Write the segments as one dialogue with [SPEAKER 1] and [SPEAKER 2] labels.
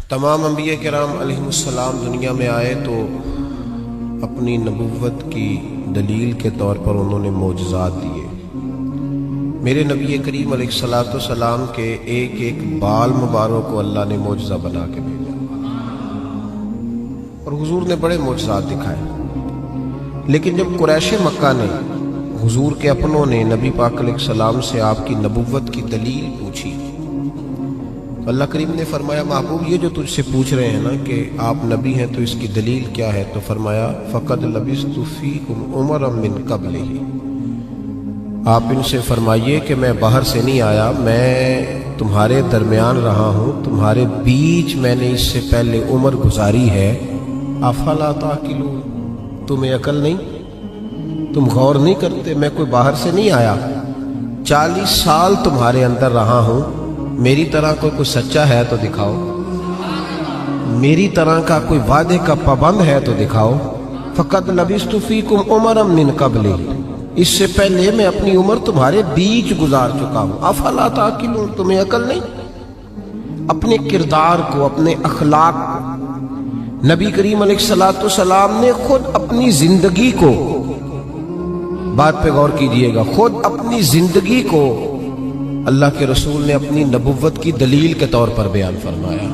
[SPEAKER 1] تمام انبیاء کرام علیہم السلام دنیا میں آئے تو اپنی نبوت کی دلیل کے طور پر انہوں نے معجزات دیے۔ میرے نبی کریم علیہ الصلوۃ والسلام کے ایک ایک بال مبارک کو اللہ نے معجزہ بنا کے بھیجا، اور حضور نے بڑے معجزات دکھائے۔ لیکن جب قریش مکہ نے حضور کے اپنوں نے نبی پاک علیہ السلام سے آپ کی نبوت کی دلیل پوچھی، اللہ کریم نے فرمایا محبوب یہ جو تجھ سے پوچھ رہے ہیں نا کہ آپ نبی ہیں تو اس کی دلیل کیا ہے، تو فرمایا فقد لبثت فیکم عمرا من قبلہ، آپ ان سے فرمائیے کہ میں باہر سے نہیں آیا، میں تمہارے درمیان رہا ہوں، تمہارے بیچ میں نے اس سے پہلے عمر گزاری ہے۔ افلا تعقلون، تمہیں عقل نہیں، تم غور نہیں کرتے؟ میں کوئی باہر سے نہیں آیا، 40 سال تمہارے اندر رہا ہوں، میری طرح کوئی سچا ہے تو دکھاؤ، میری طرح کا کوئی وعدے کا پابند ہے تو دکھاؤ۔ فقد لبثت فیکم عمرا من قبل، اس سے پہلے میں اپنی عمر تمہارے بیچ گزار چکا ہوں۔ افلا تعقلون، تمہیں عقل نہیں؟ اپنے کردار کو، اپنے اخلاق کو نبی کریم علیہ الصلوۃ والسلام نے خود اپنی زندگی کو، بات پہ غور کیجئے گا، خود اپنی زندگی کو اللہ کے رسول نے اپنی نبوت کی دلیل کے طور پر بیان فرمایا،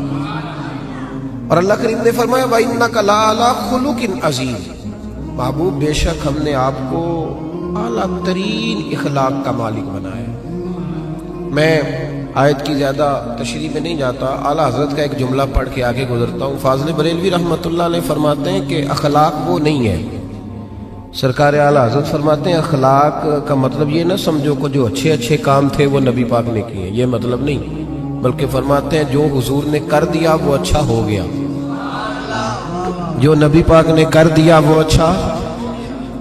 [SPEAKER 1] اور اللہ کریم نے فرمایا وَإِنَّكَ لَعَلَىٰ خُلُقٍ عَظِيمٍ، محبوب بے شک ہم نے آپ کو اعلیٰ ترین اخلاق کا مالک بنایا۔ میں آیت کی زیادہ تشریح میں نہیں جاتا، اعلیٰ حضرت کا ایک جملہ پڑھ کے آگے گزرتا ہوں۔ فاضل بریلوی رحمۃ اللہ علیہ فرماتے ہیں کہ اخلاق وہ نہیں ہے، سرکار اعلیٰ حضرت فرماتے ہیں اخلاق کا مطلب یہ نہ سمجھو کہ جو اچھے اچھے کام تھے وہ نبی پاک نے کیے، یہ مطلب نہیں، بلکہ فرماتے ہیں جو حضور نے کر دیا وہ اچھا ہو گیا، جو نبی پاک نے کر دیا وہ اچھا۔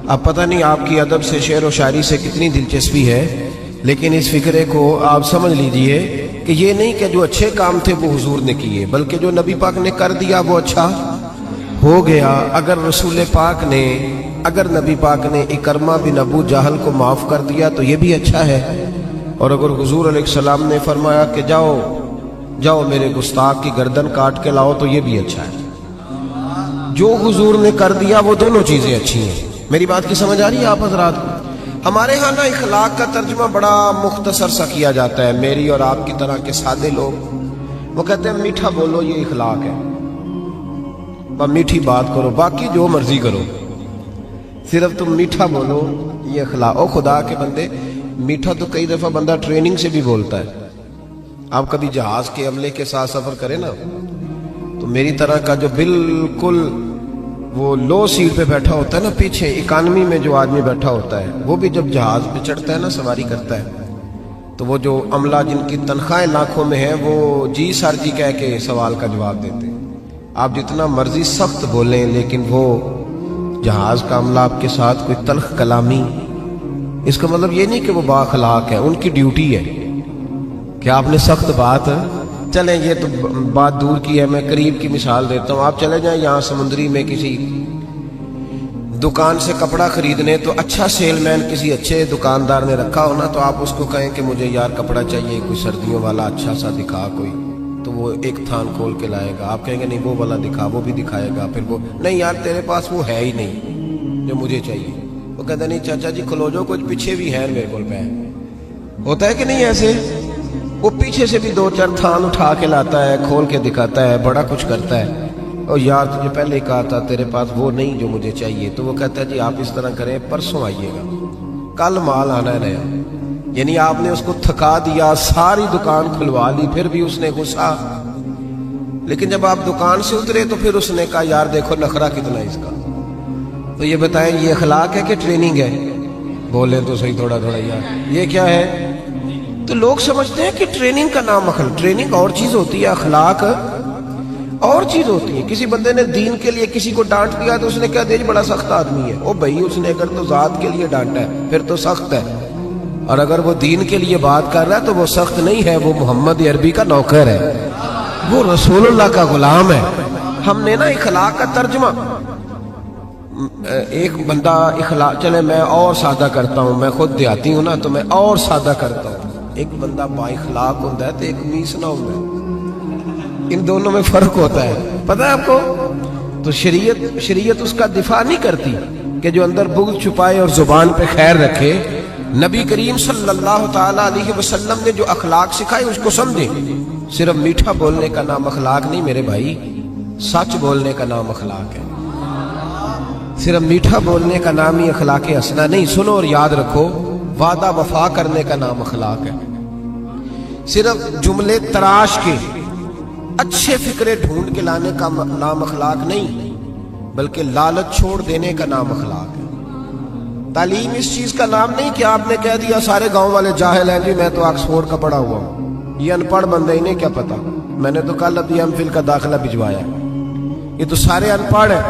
[SPEAKER 1] اب پتہ نہیں آپ کی ادب سے، شعر و شاعری سے کتنی دلچسپی ہے، لیکن اس فکرے کو آپ سمجھ لیجئے کہ یہ نہیں کہ جو اچھے کام تھے وہ حضور نے کیے، بلکہ جو نبی پاک نے کر دیا وہ اچھا ہو گیا۔ اگر نبی پاک نے اکرمہ بن ابو جہل کو معاف کر دیا تو یہ بھی اچھا ہے، اور اگر حضور علیہ السلام نے فرمایا کہ جاؤ میرے گستاخ کی گردن کاٹ کے لاؤ تو یہ بھی اچھا ہے۔ جو حضور نے کر دیا وہ دونوں چیزیں اچھی ہیں۔ میری بات کی سمجھ آ رہی ہے آپ حضرات؟ ہمارے ہاں نا اخلاق کا ترجمہ بڑا مختصر سا کیا جاتا ہے، میری اور آپ کی طرح کے سادے لوگ وہ کہتے ہیں میٹھا بولو یہ اخلاق ہے، میٹھی بات کرو، باقی جو مرضی کرو، صرف تم میٹھا بولو یہ اخلاق۔ او خدا کے بندے، میٹھا تو کئی دفعہ بندہ ٹریننگ سے بھی بولتا ہے۔ آپ کبھی جہاز کے عملے کے ساتھ سفر کریں نا، تو میری طرح کا جو بالکل وہ لو سیٹ پہ بیٹھا ہوتا ہے نا، پیچھے اکانومی میں جو آدمی بیٹھا ہوتا ہے، وہ بھی جب جہاز پہ چڑھتا ہے نا، سواری کرتا ہے، تو وہ جو عملہ جن کی تنخواہیں لاکھوں میں ہیں وہ جی سر جی کہہ کے سوال کا جواب دیتے ہیں۔ آپ جتنا مرضی سخت بولیں، لیکن وہ جہاز کا عملہ آپ کے ساتھ کوئی تلخ کلامی، اس کا مطلب یہ نہیں کہ وہ با اخلاق ہے، ان کی ڈیوٹی ہے کہ آپ نے سخت بات، چلیں یہ تو بات دور کی ہے، میں قریب کی مثال دیتا ہوں۔ آپ چلے جائیں یہاں سمندری میں کسی دکان سے کپڑا خریدنے، تو اچھا سیل مین کسی اچھے دکاندار نے رکھا ہو نا، تو آپ اس کو کہیں کہ مجھے یار کپڑا چاہیے کوئی سردیوں والا اچھا سا دکھا کوئی، تو وہ ایک تھان کھول کے لائے گا، آپ کہیں گے نہیں وہ والا دکھا، وہ بھی دکھائے گا، پھر وہ نہیں یار تیرے پاس وہ ہے ہی نہیں جو مجھے چاہیے، وہ کہتا نہیں چاچا جی کھلو جو، کچھ پیچھے بھی ہے میرے کول پہ، ہوتا ہے کہ نہیں ایسے؟ وہ پیچھے سے بھی 2-4 تھان اٹھا کے لاتا ہے، کھول کے دکھاتا ہے، بڑا کچھ کرتا ہے، اور یار تجھے پہلے ہی کہا تھا تیرے پاس وہ نہیں جو مجھے چاہیے، تو وہ کہتا ہے جی آپ اس طرح کریں پرسوں آئیے گا، کل مال آنا ہے نیا۔ یعنی آپ نے اس کو تھکا دیا، ساری دکان کھلوا لی، پھر بھی اس نے غصہ، لیکن جب آپ دکان سے اترے تو پھر اس نے کہا یار دیکھو نخرہ کتنا ہے اس کا۔ تو یہ بتائیں یہ اخلاق ہے کہ ٹریننگ ہے؟ بولیں تو صحیح تھوڑا یار، یہ کیا ہے؟ تو لوگ سمجھتے ہیں کہ ٹریننگ کا نام ٹریننگ اور چیز ہوتی ہے، اخلاق اور چیز ہوتی ہے۔ کسی بندے نے دین کے لیے کسی کو ڈانٹ دیا تو اس نے کہا دیکھ بڑا سخت آدمی ہے، او بھائی اس نے اگر تو ذات کے لیے ڈانٹا ہے پھر تو سخت ہے، اور اگر وہ دین کے لیے بات کر رہا ہے تو وہ سخت نہیں ہے، وہ محمد عربی کا نوکر ہے، وہ رسول اللہ کا غلام ہے۔ ہم نے نا اخلاق کا ترجمہ، ایک بندہ اخلاق، چلے میں اور سادہ کرتا ہوں، میں خود دیہاتی ہوں نا تو میں اور سادہ کرتا ہوں، ایک بندہ با اخلاق ہوتا ہے تو ایک میس نہ ہوتا ہے۔ ان دونوں میں فرق ہوتا ہے، پتہ ہے آپ کو؟ تو شریعت اس کا دفاع نہیں کرتی کہ جو اندر بغض چھپائے اور زبان پہ خیر رکھے۔ نبی کریم صلی اللہ تعالی علیہ وسلم نے جو اخلاق سکھائے اس کو سمجھیں۔ صرف میٹھا بولنے کا نام اخلاق نہیں میرے بھائی، سچ بولنے کا نام اخلاق ہے۔ صرف میٹھا بولنے کا نام ہی اخلاق حسنہ نہیں، سنو اور یاد رکھو، وعدہ وفا کرنے کا نام اخلاق ہے۔ صرف جملے تراش کے اچھے فکرے ڈھونڈ کے لانے کا نام اخلاق نہیں، بلکہ لالچ چھوڑ دینے کا نام اخلاق ہے۔ تعلیم اس چیز کا نام نہیں کہ آپ نے کہہ دیا سارے گاؤں والے جاہل ہیں جی، میں تو آکسفورڈ کا پڑھا ہوا ہوں، یہ ان پڑھ بندے، انہیں کیا پتا، میں نے تو کل ابھی ایم فل کا داخلہ بھجوایا، یہ تو سارے ان پڑھ ہیں،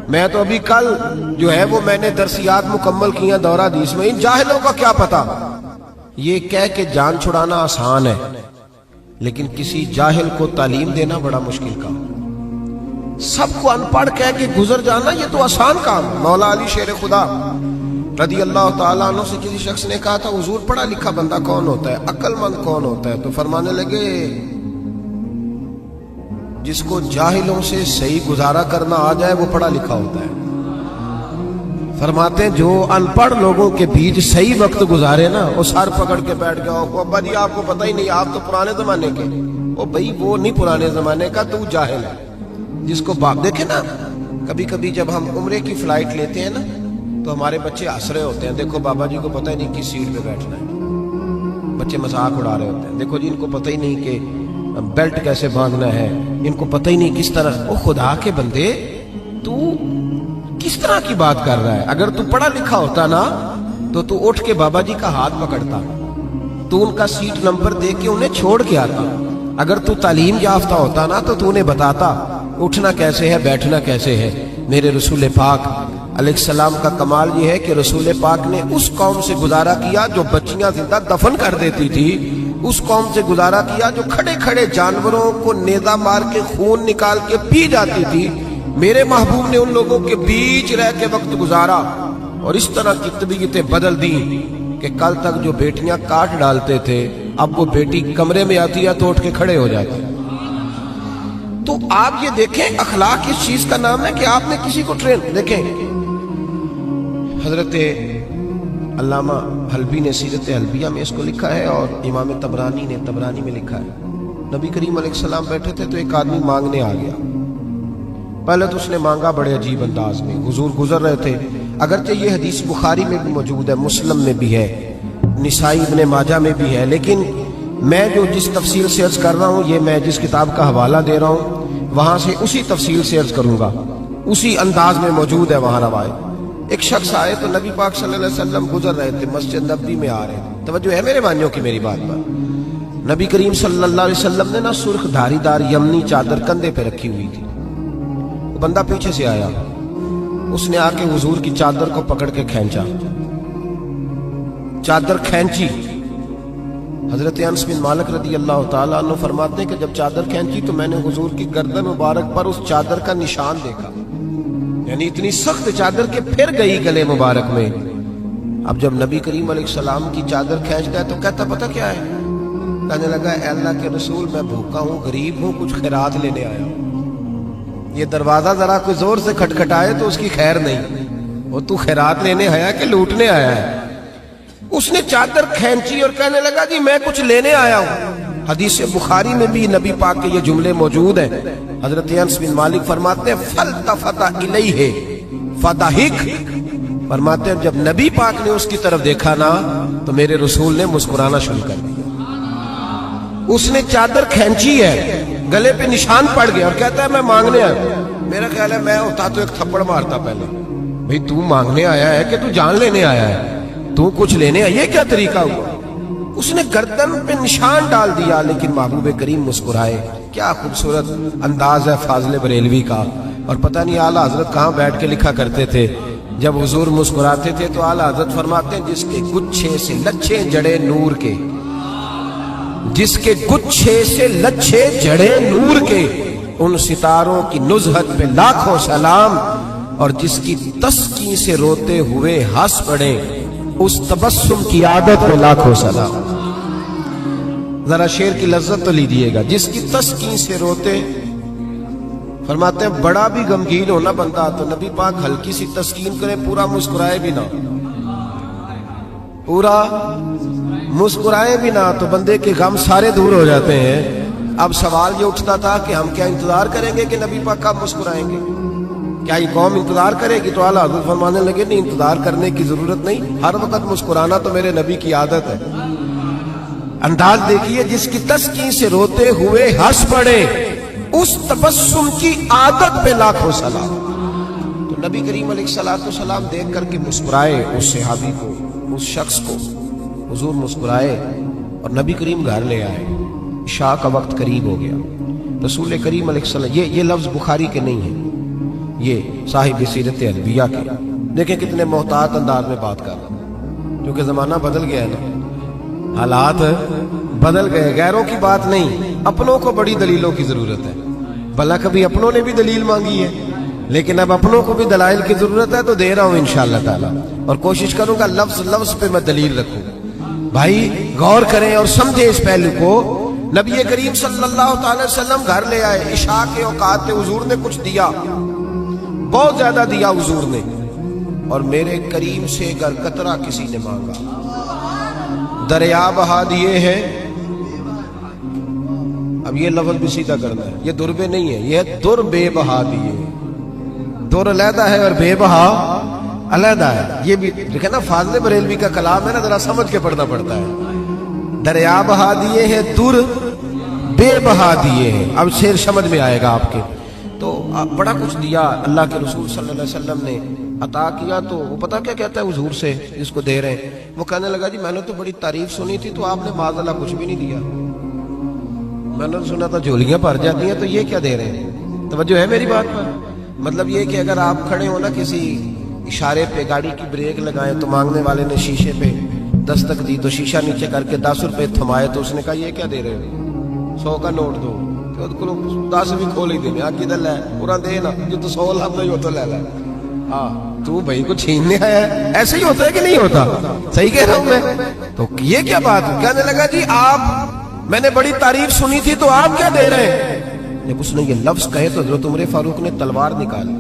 [SPEAKER 1] میں تو ابھی کل جو ہے وہ میں نے درسیات مکمل کیا دورہ حدیث میں، ان جاہلوں کا کیا پتا۔ یہ کہہ کے جان چھڑانا آسان ہے، لیکن کسی جاہل کو تعلیم دینا بڑا مشکل کام۔ سب کو ان پڑھ کہہ کے گزر جانا یہ تو آسان کام۔ مولا علی شیر خدا رضی اللہ تعالیٰ عنہ سے کسی شخص نے کہا تھا حضور پڑھا لکھا بندہ کون ہوتا ہے، عقل مند کون ہوتا ہے؟ تو فرمانے لگے جس کو جاہلوں سے صحیح گزارا کرنا آ جائے وہ پڑھا لکھا ہوتا ہے۔ فرماتے ہیں جو ان پڑھ لوگوں کے بیچ صحیح وقت گزارے نا، وہ سر پکڑ کے بیٹھ گیا، ابا جی آپ کو پتہ ہی نہیں، آپ تو پرانے زمانے کے۔ او بھائی وہ نہیں پرانے زمانے کا، تو جاہل ہے۔ جس کو باپ دیکھے نا، کبھی کبھی جب ہم عمرے کی فلائٹ لیتے ہیں نا تو ہمارے بچے ہنس رہے ہوتے ہیں، دیکھو بابا جی کو پتہ ہی نہیں کس سیٹ پہ بیٹھنا ہے، بچے مذاق اڑا رہے ہوتے ہیں، دیکھو جی ان کو پتہ ہی نہیں کہ بیلٹ کیسے باندھنا ہے، ان کو پتہ ہی نہیں کس طرح۔ او خدا کے بندے، تو کس طرح کی بات کر رہا ہے؟ اگر تو پڑھا لکھا ہوتا نا تو اٹھ کے بابا جی کا ہاتھ پکڑتا، تو ان کا سیٹ نمبر دے کے انہیں چھوڑ کے آتا۔ اگر تو تعلیم یافتہ ہوتا نا تو انہیں بتاتا اٹھنا کیسے ہے، بیٹھنا کیسے ہے۔ میرے رسول پاک علیہ السلام کا کمال یہ ہے کہ رسول پاک نے اس قوم سے گزارا کیا جو بچیاں زندہ دفن کر دیتی تھی، اس قوم سے گزارا کیا جو کھڑے کھڑے جانوروں کو نیزہ مار کے خون نکال کے پی جاتی تھی۔ میرے محبوب نے ان لوگوں کے بیچ رہ کے وقت گزارا اور اس طرح کی طبیعتیں بدل دی کہ کل تک جو بیٹیاں کاٹ ڈالتے تھے اب وہ بیٹی کمرے میں آتی ہے تو اٹھ کے کھڑے ہو جاتے۔ تو آپ یہ دیکھیں اخلاق اس چیز کا نام ہے کہ آپ نے کسی کو ٹرین دیکھیں۔ حضرت علامہ حلبی نے سیرت حلبیہ میں اس کو لکھا ہے اور امام طبرانی نے طبرانی میں لکھا ہے۔ نبی کریم علیہ السلام بیٹھے تھے تو ایک آدمی مانگنے آ گیا۔ پہلے تو اس نے مانگا بڑے عجیب انداز میں، حضور گزر رہے تھے، اگرچہ یہ حدیث بخاری میں بھی موجود ہے، مسلم میں بھی ہے، نسائی ابن ماجہ میں بھی ہے، لیکن میں جو جس تفصیل سے عرض کر رہا ہوں یہ میں جس کتاب کا حوالہ دے رہا ہوں وہاں سے اسی تفصیل سے عرض کروں گا، اسی انداز میں موجود ہے وہاں روایت۔ ایک شخص آئے تو نبی پاک صلی اللہ علیہ وسلم گزر رہے تھے، مسجد نبوی میں آ رہے تھے، توجہ ہے میرے مانیوں کی میری بات پر۔ نبی کریم صلی اللہ علیہ وسلم نے نا سرخ دھاری دار یمنی چادر کندھے پہ رکھی ہوئی تھی۔ وہ بندہ پیچھے سے آیا، اس نے آ کے حضور کی چادر کو پکڑ کے کھینچا، چادر کھینچی۔ حضرت انس بن مالک رضی اللہ تعالیٰ عنہ فرماتے ہیں کہ جب چادر کھینچی تو میں نے حضور کی گردن مبارک پر اس چادر کا نشان دیکھا، یعنی اتنی سخت چادر کہ پھر گئی گلے مبارک میں۔ اب جب نبی کریم علیہ السلام کی چادر کھینچتا ہے تو کہتا پتہ کیا ہے؟ کہنے لگا اے اللہ کے رسول میں بھوکا ہوں، غریب ہوں، کچھ خیرات لینے آیا ہوں۔ یہ دروازہ ذرا کوئی زور سے کھٹکھٹائے تو اس کی خیر نہیں، وہ تو خیرات لینے آیا کہ لوٹنے آیا ہے؟ اس نے چادر کھینچی اور کہنے لگا جی میں کچھ لینے آیا ہوں۔ حدیث بخاری میں بھی نبی پاک کے یہ جملے موجود ہیں۔ حضرت انس بن مالک فرماتے ہیں فَالْتَفَتَ إِلَيْهِ فَضَحِكَ، فرماتے ہیں جب نبی پاک نے اس کی طرف دیکھا نا تو میرے رسول نے مسکرانا شروع کر دیا۔ اس نے چادر کھینچی ہے، گلے پہ نشان پڑ گیا اور کہتا ہے میں مانگنے آیا۔ میرا خیال ہے میں ہوتا تو ایک تھپڑ مارتا پہلے، بھئی تو مانگنے آیا ہے کہ تو جان لینے آیا ہے؟ تو کچھ لینے آیا، یہ کیا طریقہ ہوا؟ اس نے گردن پہ نشان ڈال دیا، لیکن محبوب کریم مسکرائے۔ کیا خوبصورت انداز ہے فاضل بریلوی کا۔ اور پتہ نہیں اعلیٰ حضرت کہاں بیٹھ کے لکھا کرتے تھے، جب حضور مسکراتے تھے تو اعلیٰ حضرت فرماتے ہیں جس کے گچھے سے لچھے جڑے نور کے، جس کے گچھے سے لچھے جڑے نور کے، ان ستاروں کی نزہت پہ لاکھوں سلام، اور جس کی تسکی سے روتے ہوئے ہنس پڑے اس تبسم کی عادت پہ لاکھوں سلام۔ ذرا شعر کی لذت تو لیجیے گا. جس کی تسکین سے روتے، فرماتے ہیں بڑا بھی غمگین ہونا بندہ تو نبی پاک ہلکی سی تسکین کرے، پورا مسکرائے بھی نہ، پورا مسکرائے بھی نہ تو بندے کے غم سارے دور ہو جاتے ہیں. اب سوال یہ اٹھتا تھا کہ ہم کیا انتظار کریں گے کہ نبی پاک کب مسکرائیں گے؟ کیا یہ قوم انتظار کرے گی؟ تو اعلیٰ حضرت فرمانے لگے نہیں، انتظار کرنے کی ضرورت نہیں، ہر وقت مسکرانا تو میرے نبی کی عادت ہے. انداز دیکھیے، جس کی تسکین سے روتے ہوئے ہنس پڑے، اس تبسم کی عادت پہ لاکھوں سلام. تو نبی کریم علیہ السلام دیکھ کر کے مسکرائے اس صحابی کو، اس شخص کو. حضور مسکرائے اور نبی کریم گھر لے آئے. عشاء کا وقت قریب ہو گیا. رسول کریم علیہ السلام، یہ لفظ بخاری کے نہیں ہیں، یہ صاحب سیرت انبیاء کے. دیکھیں کتنے محتاط انداز میں بات کر رہا ہے، کیونکہ زمانہ بدل گیا ہے نا، حالات بدل گئے. غیروں کی بات نہیں، اپنوں کو بڑی دلیلوں کی ضرورت ہے. بھلا کبھی اپنوں نے بھی دلیل مانگی ہے، لیکن اب اپنوں کو بھی دلائل کی ضرورت ہے تو دے رہا ہوں انشاءاللہ تعالی، اور کوشش کروں گا لفظ لفظ پہ میں دلیل رکھوں. بھائی غور کریں اور سمجھیں اس پہلو کو. نبی کریم صلی اللہ تعالی وسلم گھر لے آئے. عشاء کے اوقات میں حضور نے کچھ دیا، بہت زیادہ دیا حضور نے، اور میرے کریم سے گر قطرہ کسی نے مانگا، دریا بہا دیے ہیں. اب یہ لفظ بھی سیدھا کرنا ہے، یہ دربے نہیں ہے، یہ در بے بہا دیے. در علیحدہ ہے اور بے بہا علیحدہ ہے. یہ بھی دیکھیں نا، فاضل بریلوی کا کلام ہے نا، ذرا سمجھ کے پڑھنا پڑتا ہے. دریا بہا دیے ہیں، در بے بہا دیے ہیں. اب شعر سمجھ میں آئے گا آپ کے. تو بڑا کچھ دیا اللہ کے رسول صلی اللہ علیہ وسلم نے، عطا کیا. تو وہ پتہ کیا کہتا ہے حضور سے جس کو دے رہے ہیں؟ وہ کہنے لگا جی میں نے تو بڑی تعریف سنی تھی، تو آپ نے معاذ اللہ کچھ بھی نہیں دیا. میں نے سنا تھا جھولیاں بھر جاتی ہیں، تو یہ کیا دے رہے ہیں؟ توجہ ہے میری بات پر؟ مطلب یہ کہ اگر آپ کھڑے ہو نا کسی اشارے پہ، گاڑی کی بریک لگائیں تو مانگنے والے نے شیشے پہ دستک دی، تو شیشہ نیچے کر کے 10 روپے تھمائے، تو اس نے کہا یہ کیا دے رہے ہو؟ 100 کا نوٹ دو. تو 10 بھی کھول ہی دینے، کدھر لے پورا دے نا، جو تو 100 لاکھ نہیں ہوتا لے لے. ہاں تو بھائی کو چھیننے آیا ہے. ایسے ہی ہوتا ہے کہ نہیں ہوتا؟ صحیح کہہ رہا ہوں میں. تو یہ کیا بات ہے؟ کہنے لگا جی آپ، میں نے بڑی تعریف سنی تھی، تو آپ کیا دے رہے ہیں؟ جب اس نے یہ لفظ کہے تو حضرت عمر فاروق نے تلوار نکالی،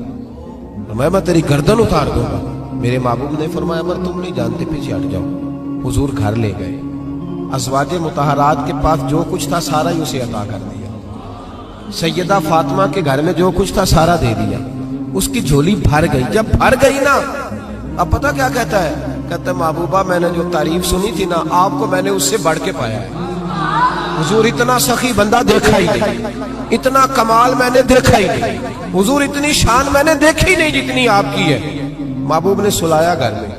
[SPEAKER 1] میں تیری گردن اتار دوں گا. میرے محبوب نے فرمایا عمر تم نہیں جانتے، پیچھے ہٹ جاؤ. حضور گھر لے گئے. ازواج مطہرات کے پاس جو کچھ تھا سارا ہی اسے عطا کر دیا. سیدہ فاطمہ کے گھر میں جو کچھ تھا سارا دے دیا. اس کی جھولی بھر گئی. جب بھر گئی نا، اب پتہ کیا کہتا ہے؟ کہتا ہے محبوبہ میں نے جو تعریف سنی تھی نا، آپ کو میں نے اس سے بڑھ کے پایا ہے. حضور اتنا سخی بندہ دیکھا ہی نہیں، اتنا کمال میں نے دیکھا ہی نہیں، حضور اتنی شان میں نے دیکھی نہیں جتنی آپ کی ہے. محبوب نے سلایا گھر میں.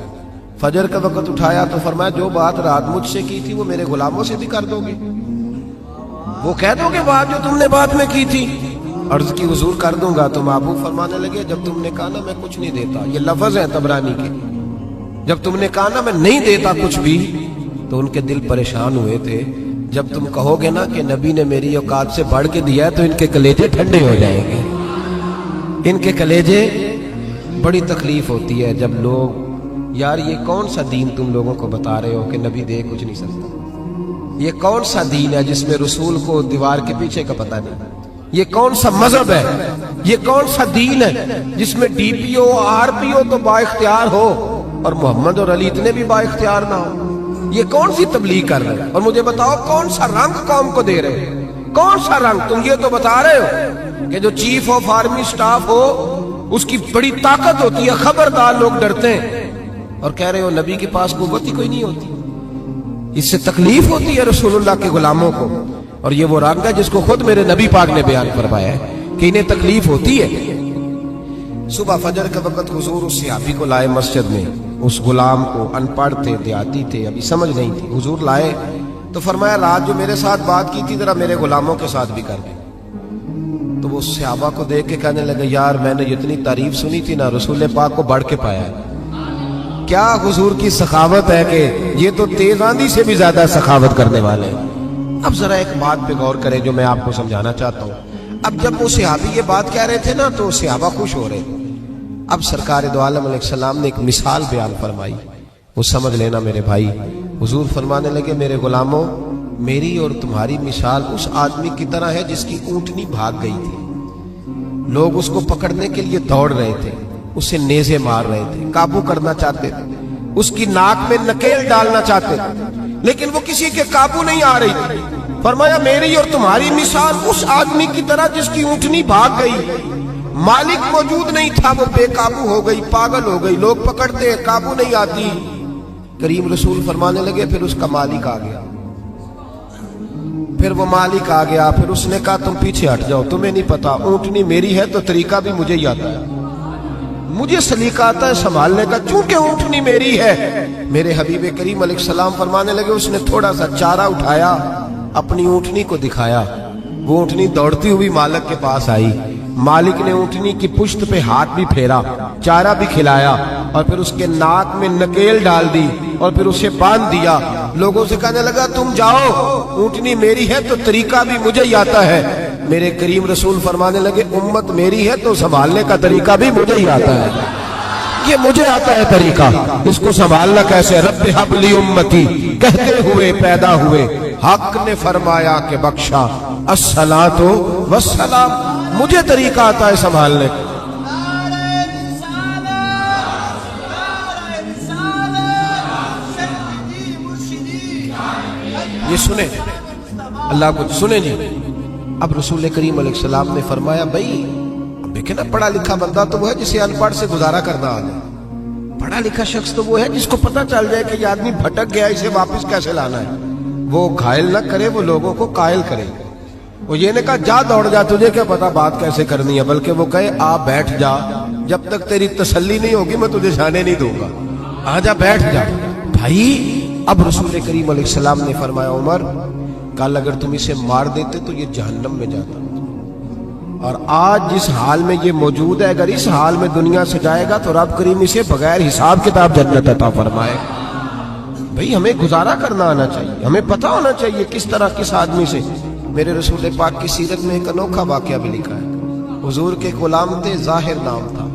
[SPEAKER 1] فجر کا وقت اٹھایا تو فرمایا جو بات رات مجھ سے کی تھی وہ میرے غلاموں سے بھی کر دو گے؟ وہ کہہ دو گے بات جو تم نے بات میں کی تھی؟ عرض کی حضور کر دوں گا. تو محبوب فرمانے لگے جب تم نے کہا نا میں کچھ نہیں دیتا، یہ لفظ ہے طبرانی کے، جب تم نے کہا نا میں نہیں دیتا کچھ بھی، تو ان کے دل پریشان ہوئے تھے. جب تم کہو گے نا کہ نبی نے میری اوقات سے بڑھ کے دیا ہے، تو ان کے کلیجے ٹھنڈے ہو جائیں گے. ان کے کلیجے، بڑی تکلیف ہوتی ہے جب لوگ، یار یہ کون سا دین تم لوگوں کو بتا رہے ہو کہ نبی دے کچھ نہیں سکتا؟ یہ کون سا دین ہے جس میں رسول کو دیوار کے پیچھے کا پتہ نہیں؟ یہ کون سا مذہب ہے؟ یہ کون سا دین ہے جس میں D P O R P او تو با اختیار ہو اور محمد اور علی اتنے بھی با اختیار نہ ہو؟ یہ کون سی تبلیغ کر رہے ہیں؟ اور مجھے بتاؤ کون سا رنگ قوم کو دے رہے ہیں؟ کون سا رنگ؟ تم یہ تو بتا رہے ہو کہ جو چیف آف آرمی سٹاف ہو اس کی بڑی طاقت ہوتی ہے، خبردار لوگ ڈرتے ہیں، اور کہہ رہے ہو نبی کے پاس قوت ہی کوئی نہیں ہوتی. اس سے تکلیف ہوتی ہے رسول اللہ کے غلاموں کو. اور یہ وہ رنگ ہے جس کو خود میرے نبی پاک نے بیان فرمایا ہے کہ انہیں تکلیف ہوتی ہے. صبح فجر کے وقت حضور اس صحابی کو لائے مسجد میں. اس غلام کو، ان پڑھ تھے، دیہاتی تھے، ابھی سمجھ نہیں تھی. حضور لائے تو فرمایا رات جو میرے ساتھ بات کی تھی ذرا میرے غلاموں کے ساتھ بھی کر دیں. تو وہ صحابہ کو دیکھ کے کہنے لگے یار میں نے جتنی تعریف سنی تھی نا، رسول پاک کو بڑھ کے پایا ہے. کیا حضور کی سخاوت ہے کہ یہ تو تیز آندھی سے بھی زیادہ سخاوت کرنے والے ہیں. اب ذرا ایک بات پہ غور کریں جو میں آپ کو سمجھانا چاہتا ہوں. اب جب وہ صحابی یہ بات کہہ رہے تھے نا تو صحابہ خوش ہو رہے. اب سرکار دو عالم علیہ السلام نے ایک مثال بیان فرمائی، وہ سمجھ لینا میرے بھائی. حضور فرمانے لگے میرے غلاموں میری اور تمہاری مثال اس آدمی کی طرح ہے جس کی اونٹنی بھاگ گئی تھی، لوگ اس کو پکڑنے کے لیے دوڑ رہے تھے، اسے نیزے مار رہے تھے، قابو کرنا چاہتے تھے، اس کی ناک میں نکیل ڈالنا چاہتے تھے، لیکن وہ کسی کے قابو نہیں آ رہی تھی۔ فرمایا میری اور تمہاری مثال اس آدمی کی طرح جس کی اونٹنی بھاگ گئی، مالک موجود نہیں تھا، وہ بے قابو ہو گئی، پاگل ہو گئی، لوگ پکڑتے ہیں، قابو نہیں آتی۔ کریم رسول فرمانے لگے پھر اس کا مالک آ گیا، پھر وہ مالک آ گیا، پھر اس نے کہا تم پیچھے ہٹ جاؤ، تمہیں نہیں پتا اونٹنی میری ہے تو طریقہ بھی مجھے ہی آتا ہے، مجھے سلیقہ آتا ہے سنبھالنے کا، چونکہ اونٹنی میری ہے۔ میرے حبیب کریم علیہ السلام فرمانے لگے اس نے تھوڑا سا چارہ اٹھایا، اپنی اونٹنی کو دکھایا، وہ اونٹنی دوڑتی ہوئی مالک کے پاس آئی، مالک نے اونٹنی کی پشت پہ ہاتھ بھی پھیرا، چارہ بھی کھلایا، اور پھر اس کے ناک میں نکیل ڈال دی، اور پھر اسے باندھ دیا۔ لوگوں سے کہنے لگا تم جاؤ، اونٹنی میری ہے تو طریقہ بھی مجھے ہی آتا ہے۔ میرے کریم رسول فرمانے لگے امت میری ہے تو سنبھالنے کا طریقہ بھی مجھے ہی آتا ہے، یہ مجھے آتا ہے طریقہ، اس کو سنبھالنا کیسے؟ رب ہب لی امتی کہتے ہوئے پیدا ہوئے، حق نے فرمایا کہ بخشا الصلاۃ والسلام، مجھے طریقہ آتا ہے سنبھالنے کا۔ یہ سنیں اللہ کو سنیں جی۔ اب رسول کریم علیہ السلام نے فرمایا بھائی دیکھیں نا، پڑھا لکھا بندہ تو وہ ہے جسے ان پڑھ سے گزارا کرنا آ جائے، پڑھا لکھا شخص تو وہ ہے جس کو پتہ چل جائے کہ یہ آدمی بھٹک گیا، اسے واپس کیسے لانا ہے، وہ گھائل نہ کرے، وہ لوگوں کو قائل کرے، وہ یہ نے کہا جا دوڑ جا، تجھے کیا پتا بات کیسے کرنی ہے، بلکہ وہ کہے آ بیٹھ جا، جب تک تیری تسلی نہیں ہوگی میں تجھے جانے نہیں دوں گا، آ جا بیٹھ جا بھائی۔ اب رسول کریم علیہ السلام نے فرمایا عمر کل اگر تم اسے مار دیتے تو یہ جہنم میں جاتا، اور آج جس حال میں یہ موجود ہے اگر اس حال میں دنیا سے جائے گا تو رب کریم اسے بغیر حساب کتاب جنت عطا فرمائے۔ بھئی ہمیں گزارا کرنا آنا چاہیے، ہمیں پتہ ہونا چاہیے کس طرح کس آدمی سے۔ میرے رسول پاک کی سیرت میں ایک انوکھا واقعہ بھی لکھا ہے، حضور کے غلام تھے، ظاہر نام تھا،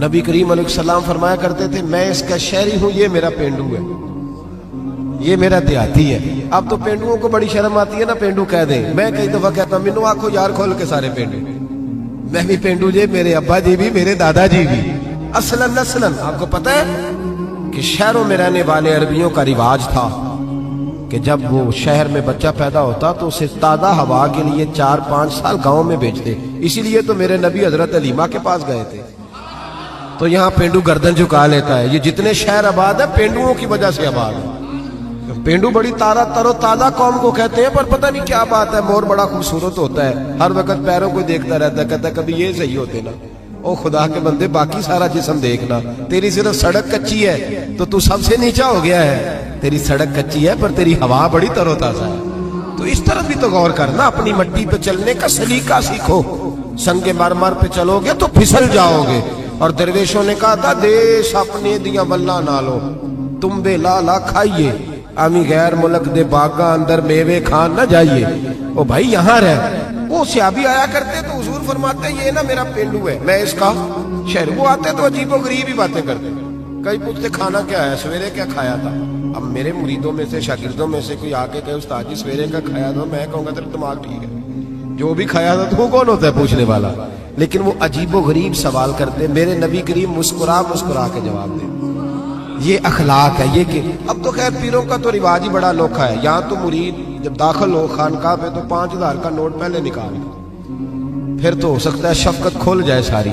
[SPEAKER 1] نبی کریم علیہ السلام فرمایا کرتے تھے میں اس کا شہری ہوں، یہ میرا پینڈو ہے، یہ میرا دیہاتی ہے۔ اب تو پینڈوؤں کو بڑی شرم آتی ہے نا، پینڈو کہہ دیں، میں کئی دفعہ کہتا ہوں مینو آنکھو یار کھول کے سارے پینڈو، میں بھی پینڈو جی، میرے ابا جی بھی، میرے دادا جی بھی، اصلاً آپ کو پتہ ہے کہ شہروں میں رہنے والے عربیوں کا رواج تھا کہ جب وہ شہر میں بچہ پیدا ہوتا تو اسے تازہ ہوا کے لیے 4-5 سال گاؤں میں بھیجتے، اسی لیے تو میرے نبی حضرت حلیمہ کے پاس گئے تھے۔ تو یہاں پینڈو گردن جھکا لیتا ہے، یہ جتنے شہر آباد ہے پینڈوؤں کی وجہ سے آباد ہے۔ پینڈو بڑی تر و تازہ قوم کو کہتے ہیں، پر پتہ نہیں کیا بات ہے، مور بڑا خوبصورت ہوتا ہے، ہر وقت پیروں کو دیکھتا رہتا ہے، کہتا ہے کبھی یہ صحیح ہوتے نا، او خدا کے بندے باقی سارا جسم دیکھنا، تیری صرف سڑک کچی ہے تو سب سے نیچا ہو گیا ہے، تیری سڑک کچی ہے پر تیری ہوا بڑی تر و تازہ ہے۔ تو اس طرح بھی تو غور کرنا، اپنی مٹی پہ چلنے کا سلیقہ سیکھو، سنگ مرمر پہ چلو گے تو پھسل جاؤ گے۔ اور درویشوں نے کہا تھا دیش اپنے دیا ملا نالو، تم بے لالا کھائیے، آمی غیر ملک دے باغاں اندر میوے کھان نہ جائیے۔ او بھائی یہاں رہ، وہ صحابی آیا کرتے تو حضور فرماتے یہ نا میرا پینڈو ہے، میں اس کا شہر، وہ آتے تو عجیب و غریب ہی باتیں کرتے، کئی پوچھتے کھانا کیا ہے، سویرے کیا کھایا تھا۔ اب میرے مریدوں میں سے شاگردوں میں سے کوئی آ کے کہے استاد جی سویرے کا کھایا تھا، میں کہوں گا تیرا دماغ ٹھیک ہے، جو بھی کھایا تھا تو وہ کون ہوتا ہے پوچھنے والا۔ لیکن وہ عجیب و غریب سوال کرتے، میرے نبی کریم مسکرا کے جواب دے، یہ اخلاق ہے۔ یہ کہ اب تو خیر پیروں کا تو رواج ہی بڑا انوکھا ہے، یہاں تو مرید جب داخل ہو خانقاہ پہ تو 5000 کا نوٹ پہلے نکال، پھر تو ہو سکتا ہے شفقت کھل جائے ساری،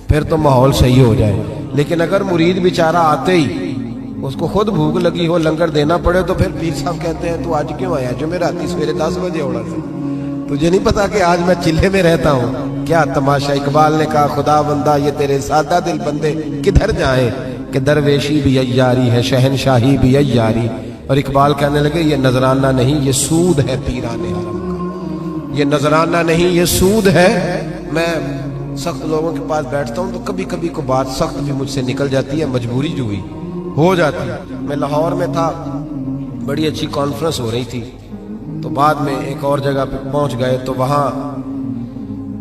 [SPEAKER 1] پھر تو ماحول صحیح ہو جائے۔ لیکن اگر مرید بیچارہ آتے ہی اس کو خود بھوک لگی ہو لنگر دینا پڑے تو پھر پیر صاحب کہتے ہیں تو آج کیوں آیا، جو میرا راتی سویرے 10 بجے اڑا تھا، تجھے نہیں پتا کہ آج میں چلے میں رہتا ہوں، کیا تماشا۔ اقبال نے کہا خدا بندہ یہ تیرے سادہ دل بندے کدھر جائیں، کہ درویشی بھی عیاری ہے شہنشاہی بھی عیاری۔ اور اقبال کہنے لگے یہ نذرانہ نہیں یہ سود ہے پیران حرم کا، یہ نذرانہ نہیں یہ سود ہے۔ میں سخت لوگوں کے پاس بیٹھتا ہوں تو کبھی کبھی کو بات سخت بھی مجھ سے نکل جاتی ہے، مجبوری جو ہوئی ہو جاتی ہے۔ میں لاہور میں تھا، بڑی اچھی کانفرنس ہو رہی تھی، تو بعد میں ایک اور جگہ پہ پہنچ گئے تو وہاں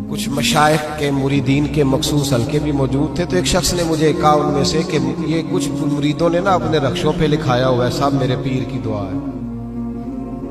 [SPEAKER 1] کچھ مشائخ کے مریدین کے مخصوص حلقے بھی موجود تھے۔ تو ایک شخص نے مجھے کہا ان میں سے کہ یہ کچھ مریدوں نے نا اپنے رخشوں پہ لکھایا ہوا ہے صاحب میرے پیر کی دعا ہے۔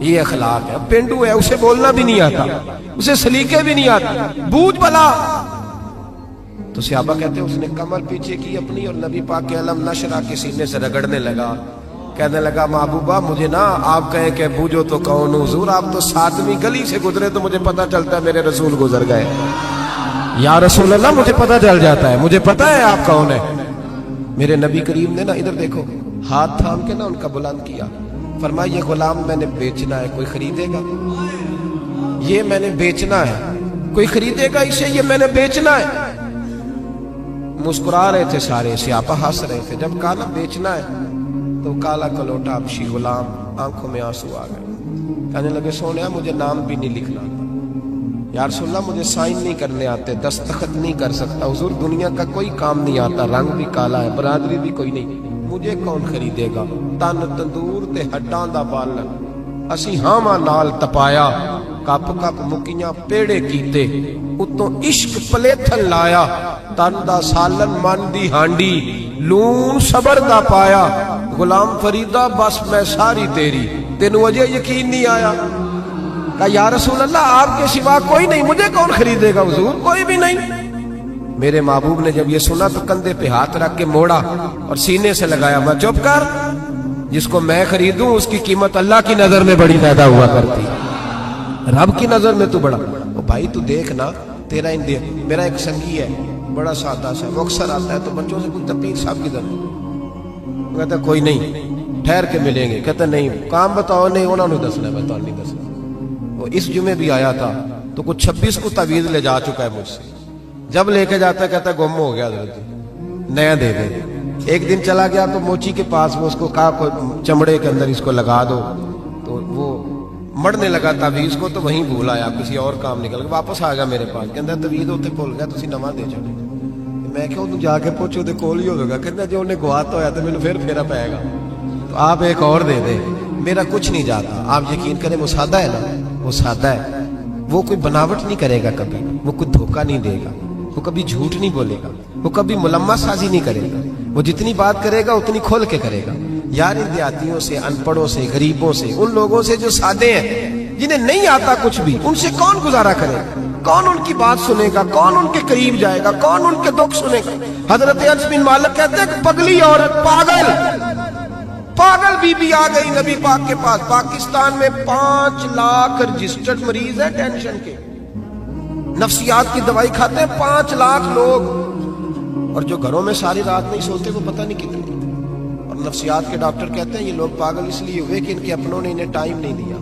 [SPEAKER 1] یہ اخلاق ہے. پینڈو ہے اسے بولنا بھی نہیں آتا, اسے سلیقے بھی نہیں آتے, بوجھ بلا. تو صحابہ کہتے ہیں اس نے کمر پیچھے کی اپنی اور نبی پاک کے علم نشرہ کے سینے سے رگڑنے لگا, کہنے لگا محبوبہ مجھے نا آپ کہیں کہ بوجھو تو کون حضور, آپ تو 7ویں گلی سے گزرے تو مجھے پتا چلتا ہے میرے رسول گزر گئے. یا رسول اللہ مجھے پتا چل جاتا ہے, مجھے پتا ہے آپ کون ہے. میرے نبی کریم نے نا ادھر دیکھو ہاتھ تھام کے نا ان کا بلند کیا, فرمایا یہ غلام میں نے بیچنا ہے, کوئی خریدے گا؟ یہ میں نے بیچنا ہے, کوئی خریدے گا اسے؟ یہ میں نے بیچنا ہے. مسکرا رہے تھے سارے, صحابہ ہنس رہے تھے. جب کہا نا بیچنا ہے تو کالا کلوٹا ابشی غلام آنکھوں میں آنسو آ گئے. کہنے لگے سونیا مجھے نام بھی نہیں لکھنا آتا, یا رسول اللہ مجھے سائن نہیں کرنے آتے, دستخط نہیں کر سکتا. حضور دنیا کا کوئی کام نہیں آتا, رنگ بھی کالا ہے, برادری بھی کوئی نہیں, مجھے کون خریدے گا؟ تن تندور تے ہڈاں دا بالن اسی ہاواں نال تپایا, کپ کپ مکیاں پیڑے کیتے, اتوں عشق پلیتھن لایا, تن دا سالن من دی ہانڈی لون صبر دا پایا. غلام فریدہ بس میں ساری تیری, تینوں اجے یقین نہیں آیا؟ کہا یا رسول اللہ آپ کے سوا کوئی نہیں, مجھے کون خریدے گا؟ حضور کوئی بھی نہیں. میرے محبوب نے جب یہ سنا تو کندھے پہ ہاتھ رکھ کے موڑا اور سینے سے لگایا, میں چپ کر, جس کو میں خریدوں اس کی قیمت اللہ کی نظر میں بڑی پیدا ہوا کرتی, رب کی نظر میں تو بڑا. او بھائی تو دیکھ نا تیرا میرا ایک سنگی ہے بڑا سادہ سا, وہ اکثر آتا ہے تو بچوں سے پوچھتا پیر صاحب کدھر؟ کہتا کوئی نہیں ٹھہر کے ملیں گے. کہتا نہیں کام بتاؤ, نہیں انہوں نے دسنا ہے, بتاؤ نہیں دسنا. وہ اس جمعے بھی آیا تھا تو کچھ 26 کو تعویذ لے جا چکا ہے مجھ سے, جب لے کے جاتا ہے کہتا ہے گم ہو گیا حضرت جی نیا دے دے. ایک دن چلا گیا تو موچی کے پاس, وہ اس کو کہا کوئی چمڑے کے اندر اس کو لگا دو, تو وہ مڑنے لگا تعویذ کو, تو وہیں بھول آیا, کسی اور کام نکل گیا, واپس آ گیا میرے پاس, کہتا تعویذ ہوتے بھول گیا تسی نواں دے چڑے. میں کہ تو جا کے پوچھو تے کول ہی ہوگا, کہتا جو انہیں گواتا ہویا تو مینوں پھر پھیرا پائے گا, تو آپ ایک اور دے دیں, میرا کچھ نہیں جاتا. آپ یقین کریں وہ سادہ ہے نا, وہ سادہ ہے, وہ کوئی بناوٹ نہیں کرے گا کبھی, وہ کوئی دھوکہ نہیں دے گا, وہ کبھی جھوٹ نہیں بولے گا, وہ کبھی ملمہ سازی نہیں کرے گا, وہ جتنی بات کرے گا اتنی کھول کے کرے گا. یار ان دیہاتیوں سے, ان پڑھوں سے, غریبوں سے, ان لوگوں سے جو سادے ہیں جنہیں نہیں آتا کچھ بھی, ان سے کون گزارا کرے گا؟ کون ان کی بات سنے گا؟ کون ان کے قریب جائے گا؟ کون ان کے دکھ سنے گا؟ حضرت انس بن مالک کہتے ہیں کہ پگلی عورت, پاگل بی بی آ گئی نبی پاک کے پاس. پاکستان میں 5 لاکھ رجسٹرڈ مریض ہیں ٹینشن کے, نفسیات کی دوائی کھاتے ہیں 5 لاکھ لوگ, اور جو گھروں میں ساری رات نہیں سوتے وہ پتہ نہیں کتنے. اور نفسیات کے ڈاکٹر کہتے ہیں یہ لوگ پاگل اس لیے ہوئے کہ ان کے اپنوں نے انہیں ٹائم نہیں دیا,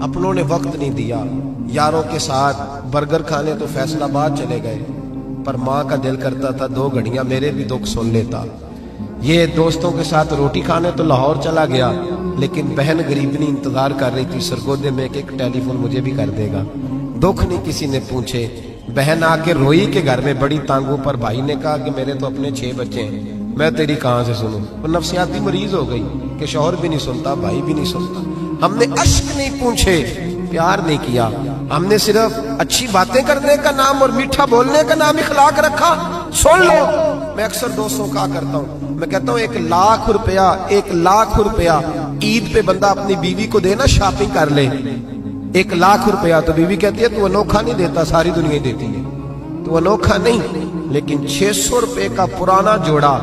[SPEAKER 1] اپنوں نے وقت نہیں دیا. یاروں کے ساتھ برگر کھانے تو فیصل آباد چلے گئے, پر ماں کا دل کرتا تھا 2 گھڑیاں میرے بھی دکھ سن لیتا. یہ دوستوں کے ساتھ روٹی کھانے تو لاہور چلا گیا, لیکن بہن غریبنی انتظار کر رہی تھی سرگودے میں کہ ایک ٹیلی فون مجھے بھی کر دے گا. دکھ نہیں کسی نے پوچھے, بہن آ کے روئی کہ گھر میں بڑی تانگوں پر. بھائی نے کہا کہ میرے تو اپنے 6 بچے ہیں, میں تیری کہاں سے سنوں؟ وہ نفسیاتی مریض ہو گئی کہ شوہر بھی نہیں سنتا, بھائی بھی نہیں سنتا. ہم نے اشک نہیں پوچھے, پیار نہیں کیا, ہم نے صرف اچھی باتیں کرنے کا نام اور میٹھا بولنے کا نام اخلاق رکھا. سن لو, میں اکثر دوستوں کہا کرتا ہوں, میں کہتا ہوں 1 لاکھ روپیہ 1 لاکھ روپیہ عید پہ بندہ اپنی بیوی کو دے نا, شاپنگ کر لے, 1 لاکھ روپیہ. تو بیوی کہتی ہے تو انوکھا نہیں دیتا, ساری دنیا ہی دیتی ہے, تو انوکھا نہیں. لیکن 600 روپے کا پرانا جوڑا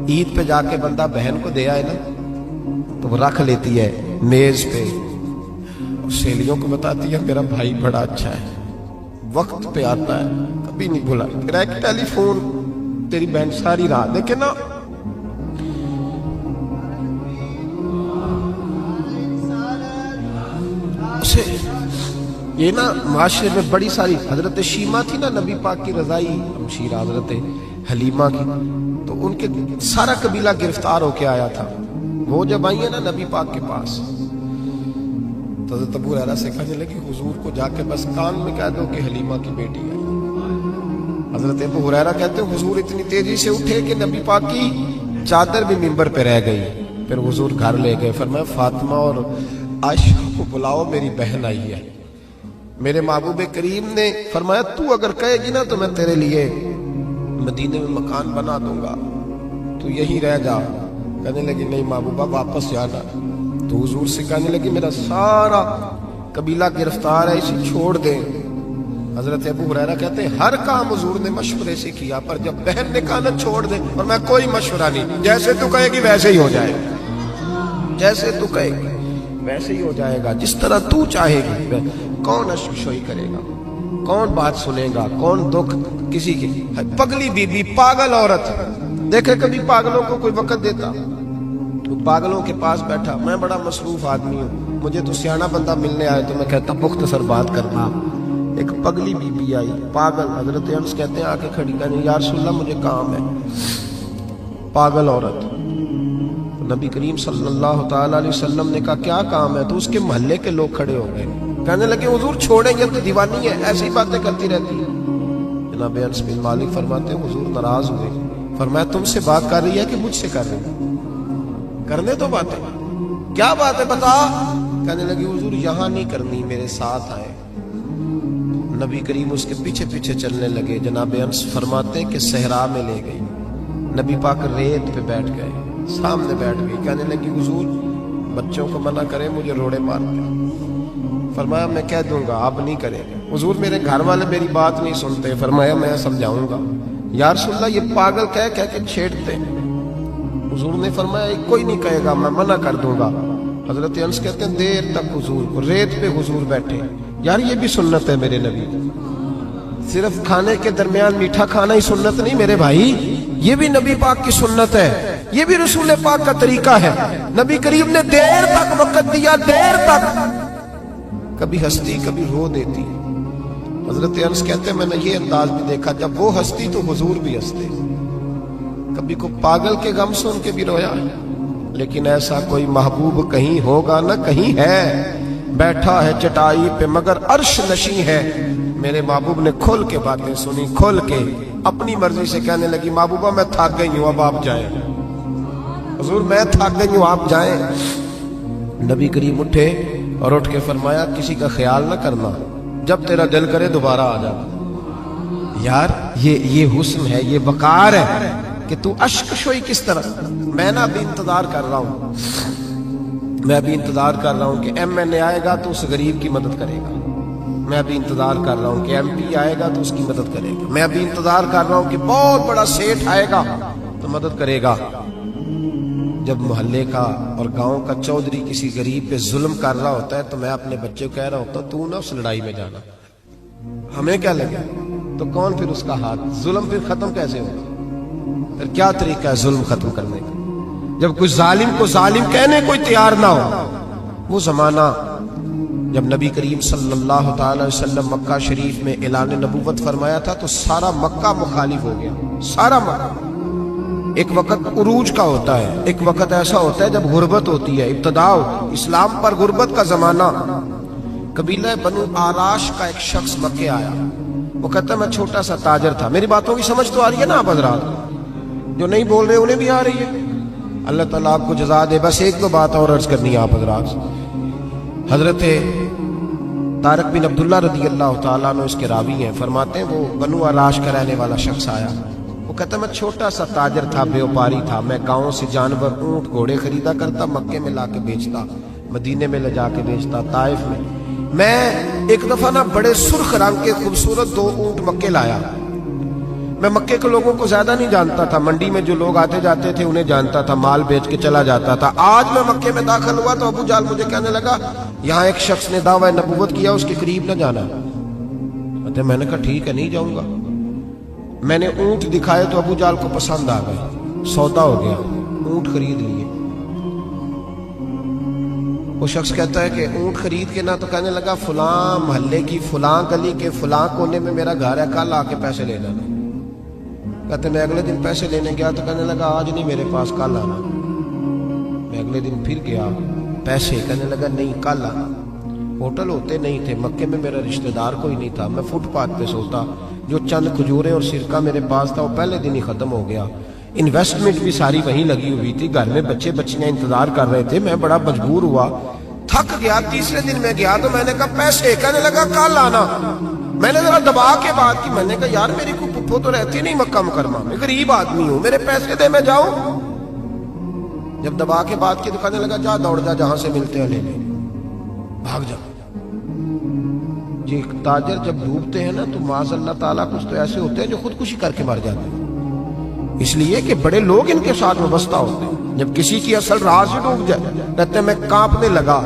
[SPEAKER 1] عید پہ جا کے بندہ بہن کو دے آئے نا, تو وہ رکھ لیتی ہے میز پہ, سہیلیوں کو بتاتی ہے میرا بھائی بڑا اچھا ہے, وقت پہ آتا ہے, کبھی نہیں بھولا. میرا ایک ٹیلی فون, تیری بہن ساری رات دیکھے نا. یہ نا معاشرے میں بڑی ساری, حضرت شیما تھی نا نبی پاک کی رضائی ہمشیرہ, حضرت حلیمہ کی, تو ان کے سارا قبیلہ گرفتار ہو کے آیا تھا. وہ جب آئی ہیں نا نبی پاک کے پاس, تو حضرت ابو ہریرہ سے کہنے لگی حضور کو جا کے بس کان میں کہہ دو کہ حلیمہ کی بیٹی ہے. حضرت ابو ہریرہ کہتے ہیں حضور اتنی تیزی سے اٹھے کہ نبی پاک کی چادر بھی منبر پہ رہ گئی. پھر حضور گھر لے گئے, فرمایا فاطمہ اور عائشہ کو بلاؤ, میری بہن آئی ہے. میرے محبوب کریم نے فرمایا تو اگر کہے گی نا تو میں تیرے لیے مدینے میں مکان بنا دوں گا, تو یہی رہ جا, کہنے لگی نہیں محبوبہ واپس جانا. تو حضور سے کہنے لگی میرا سارا قبیلہ گرفتار ہے, اسے چھوڑ دیں. حضرت ابو ہریرہ کہتے ہیں ہر کام حضور نے مشورے سے کیا, پر جب بہن نے کہا نہ چھوڑ دیں, اور میں کوئی مشورہ نہیں, جیسے تو کہے گی ویسے ہی ہو جائے گا, جیسے تو کہے گی ویسے ہی ہو جائے گا, جس طرح تو چاہے گی. کون اشک شوئی کرے گا, کون بات سنے گا, کون دکھ کسی کی. پگلی بی بی, پاگل عورت, دیکھے کبھی پاگلوں کو کوئی وقت دیتا؟ پاگلوں کے پاس بیٹھا, میں بڑا مصروف آدمی ہوں, مجھے تو سیاںا بندہ ملنے آئے تو میں کہتا مختصر بات کرنا. ایک پگلی بی بی آئی, پاگل. حضرت انس کہتے ہیں آ کے کھڑی, کہنے یا رسول اللہ مجھے کام ہے. پاگل عورت. نبی کریم صلی اللہ تعالی علیہ وسلم نے کہا کیا کام ہے؟ تو اس کے محلے کے لوگ کھڑے ہو گئے, کہنے لگے حضور چھوڑیں گے تو دیوانی ہے, ایسی باتیں کرتی رہتی ہے. جناب انس بن مالک فرماتے ہیں حضور ناراض ہوئے, فرمایا تم سے بات کر رہی ہے کہ مجھ سے کر رہی ہے؟ کرنے تو باتیں, کیا بات ہے بتا. کہنے لگی حضور یہاں نہیں کرنی, میرے ساتھ آئے. نبی کریم اس کے پیچھے پیچھے چلنے لگے. جناب انس فرماتے ہیں کہ صحرا میں لے گئی, نبی پاک ریت پہ بیٹھ گئے, سامنے بیٹھ گئی. کہنے لگی حضور بچوں کو منع کریں, مجھے روڑے مارتے. فرمایا میں کہہ دوں گا, آپ نہیں کریں گے. حضور میرے گھر والے میری بات نہیں سنتے. فرمایا میں سمجھاؤں گا. یا رسول اللہ یہ پاگل کہہ کے چھیڑتے. حضور نے فرمایا کوئی نہیں کہے گا, میں منع کر دوں گا. حضرت انس کہتے ہیں دیر تک حضور کو ریت پہ حضور بیٹھے. یار یہ بھی سنت ہے میرے نبی, صرف کھانے کے درمیان میٹھا کھانا ہی سنت نہیں میرے بھائی, یہ بھی نبی پاک کی سنت ہے, یہ بھی رسول پاک کا طریقہ ہے. نبی کریم نے دیر تک وقت دیا, دیر تک, کبھی ہنستی کبھی رو دیتی. حضرت انس کہتے ہیں میں نے یہ انداز بھی دیکھا, جب وہ ہنستی تو حضور بھی ہنستے. کبھی کو پاگل کے غم سن کے بھی رویا, لیکن ایسا کوئی محبوب کہیں ہوگا نہ کہیں ہے. بیٹھا ہے چٹائی پہ مگر عرش نشیں ہے. میرے محبوب نے کھل کے باتیں سنی, کھل کے اپنی مرضی سے. کہنے لگی محبوبہ میں تھک گئی ہوں, اب آپ جائیں. حضور میں تھک گئی ہوں, آپ جائیں. نبی کریم اٹھے اور اٹھ کے فرمایا کسی کا خیال نہ کرنا, جب تیرا دل کرے دوبارہ آ جا. یار یہ حسن ہے, یہ وقار ہے کہ تو اشک شوئی کس طرح. میں نہ ابھی انتظار کر رہا ہوں, میں ابھی انتظار کر رہا ہوں کہ ایم این اے آئے گا تو اس غریب کی مدد کرے گا. میں ابھی انتظار کر رہا ہوں کہ ایم پی آئے گا تو اس کی مدد کرے گا. میں ابھی انتظار کر رہا ہوں کہ بہت بڑا سیٹھ آئے گا تو مدد کرے گا. جب محلے کا اور گاؤں کا چودھری کسی غریب پہ ظلم کر رہا ہوتا ہے تو میں اپنے بچے کو کہہ رہا ہوتا تو نہ اس لڑائی میں جانا, ہمیں کیا لگے. تو کون پھر اس کا ہاتھ, ظلم پھر ختم کیسے ہوگا؟ پھر کیا طریقہ ہے ظلم ختم کرنے کا؟ جب کوئی ظالم کو ظالم کہنے کوئی تیار نہ ہو. وہ زمانہ جب نبی کریم صلی اللہ تعالی وسلم مکہ شریف میں اعلان نبوت فرمایا تھا تو سارا مکہ مخالف ہو گیا, سارا مکہ. ایک وقت عروج کا ہوتا ہے, ایک وقت ایسا ہوتا ہے جب غربت ہوتی ہے, ابتدا ہوتی. اسلام پر غربت کا زمانہ. قبیلہ بنو آراش کا ایک شخص مکے آیا, وہ کہتا ہے میں چھوٹا سا تاجر تھا. میری باتوں کی سمجھ تو آ رہی ہے نا آپ حضرات؟ جو نہیں بول رہے انہیں بھی آ رہی ہے. اللہ تعالیٰ آپ کو جزا دے. بس ایک دو بات اور عرض کرنی ہے آپ حضرات. حضرت طارق بن عبداللہ رضی اللہ تعالیٰ عنہ اس کے راوی ہیں, فرماتے ہیں وہ بنو آراش کا رہنے والا شخص آیا. وہ کہتا میں چھوٹا سا تاجر تھا, بیوپاری تھا. میں گاؤں سے جانور اونٹ گھوڑے خریدا کرتا, مکے میں لا کے بیچتا, مدینے میں لے جا کے بیچتا, طائف میں. میں ایک دفعہ نا بڑے سرخ رنگ کے خوبصورت 2 اونٹ مکے لایا. میں مکے کے لوگوں کو زیادہ نہیں جانتا تھا, منڈی میں جو لوگ آتے جاتے تھے انہیں جانتا تھا, مال بیچ کے چلا جاتا تھا. آج میں مکے میں داخل ہوا تو ابو جال مجھے کہنے لگا یہاں ایک شخص نے دعویٰ نبوت کیا, اس کے قریب نہ جانا. میں نے کہا ٹھیک ہے نہیں جاؤں گا. میں نے اونٹ دکھائے تو ابو جال کو پسند آ گئے, سودا ہو گیا, اونٹ خرید لیے. وہ شخص کہتا ہے کہ اونٹ خرید کے نہ تو کہنے لگا فلاں محلے کی فلاں گلی کے فلاں کونے میں میرا گھر ہے, کل آ کے پیسے لے لینا. کہتے میں اگلے دن پیسے لینے گیا تو کہنے لگا آج نہیں میرے پاس, کل آنا. میں اگلے دن پھر گیا, پیسے, کہنے لگا نہیں کل آنا. ہوٹل ہوتے نہیں تھے, مکے میں میرا رشتہ دار کوئی نہیں تھا, میں فٹ پاتھ پہ سوتا. جو چند کھجورے اور سرکہ میرے پاس تھا وہ پہلے دن ہی ختم ہو گیا. انویسٹمنٹ بھی ساری وہیں لگی ہوئی تھی, گھر میں بچے بچیاں انتظار کر رہے تھے. میں بڑا مجبور ہوا, تھک گیا. تیسرے دن میں گیا تو میں نے کہا پیسے, کہنے لگا کل آنا. میں نے ذرا دبا کے بات کی, میں نے کہا یار میری کوئی پھپھو تو رہتی نہیں مکہ مکرمہ میں, غریب آدمی ہوں, میرے پیسے دے میں جاؤں. جب دبا کے بات کی تو کہنے لگا جا دوڑ جا جہاں سے ملتے ہیں لے لے، بھاگ جا۔ یہ تاجر جب ڈوبتے ہیں نا تو معاذ اللہ تعالیٰ کچھ تو ایسے ہوتے ہیں جو خودکشی کر کے مر جاتے ہیں، اس لیے کہ بڑے لوگ ان کے ساتھ وابستہ ہوتے ہیں۔ جب کسی کی اصل راز ہی ڈوب جائے کہتے ہیں میں کانپنے لگا۔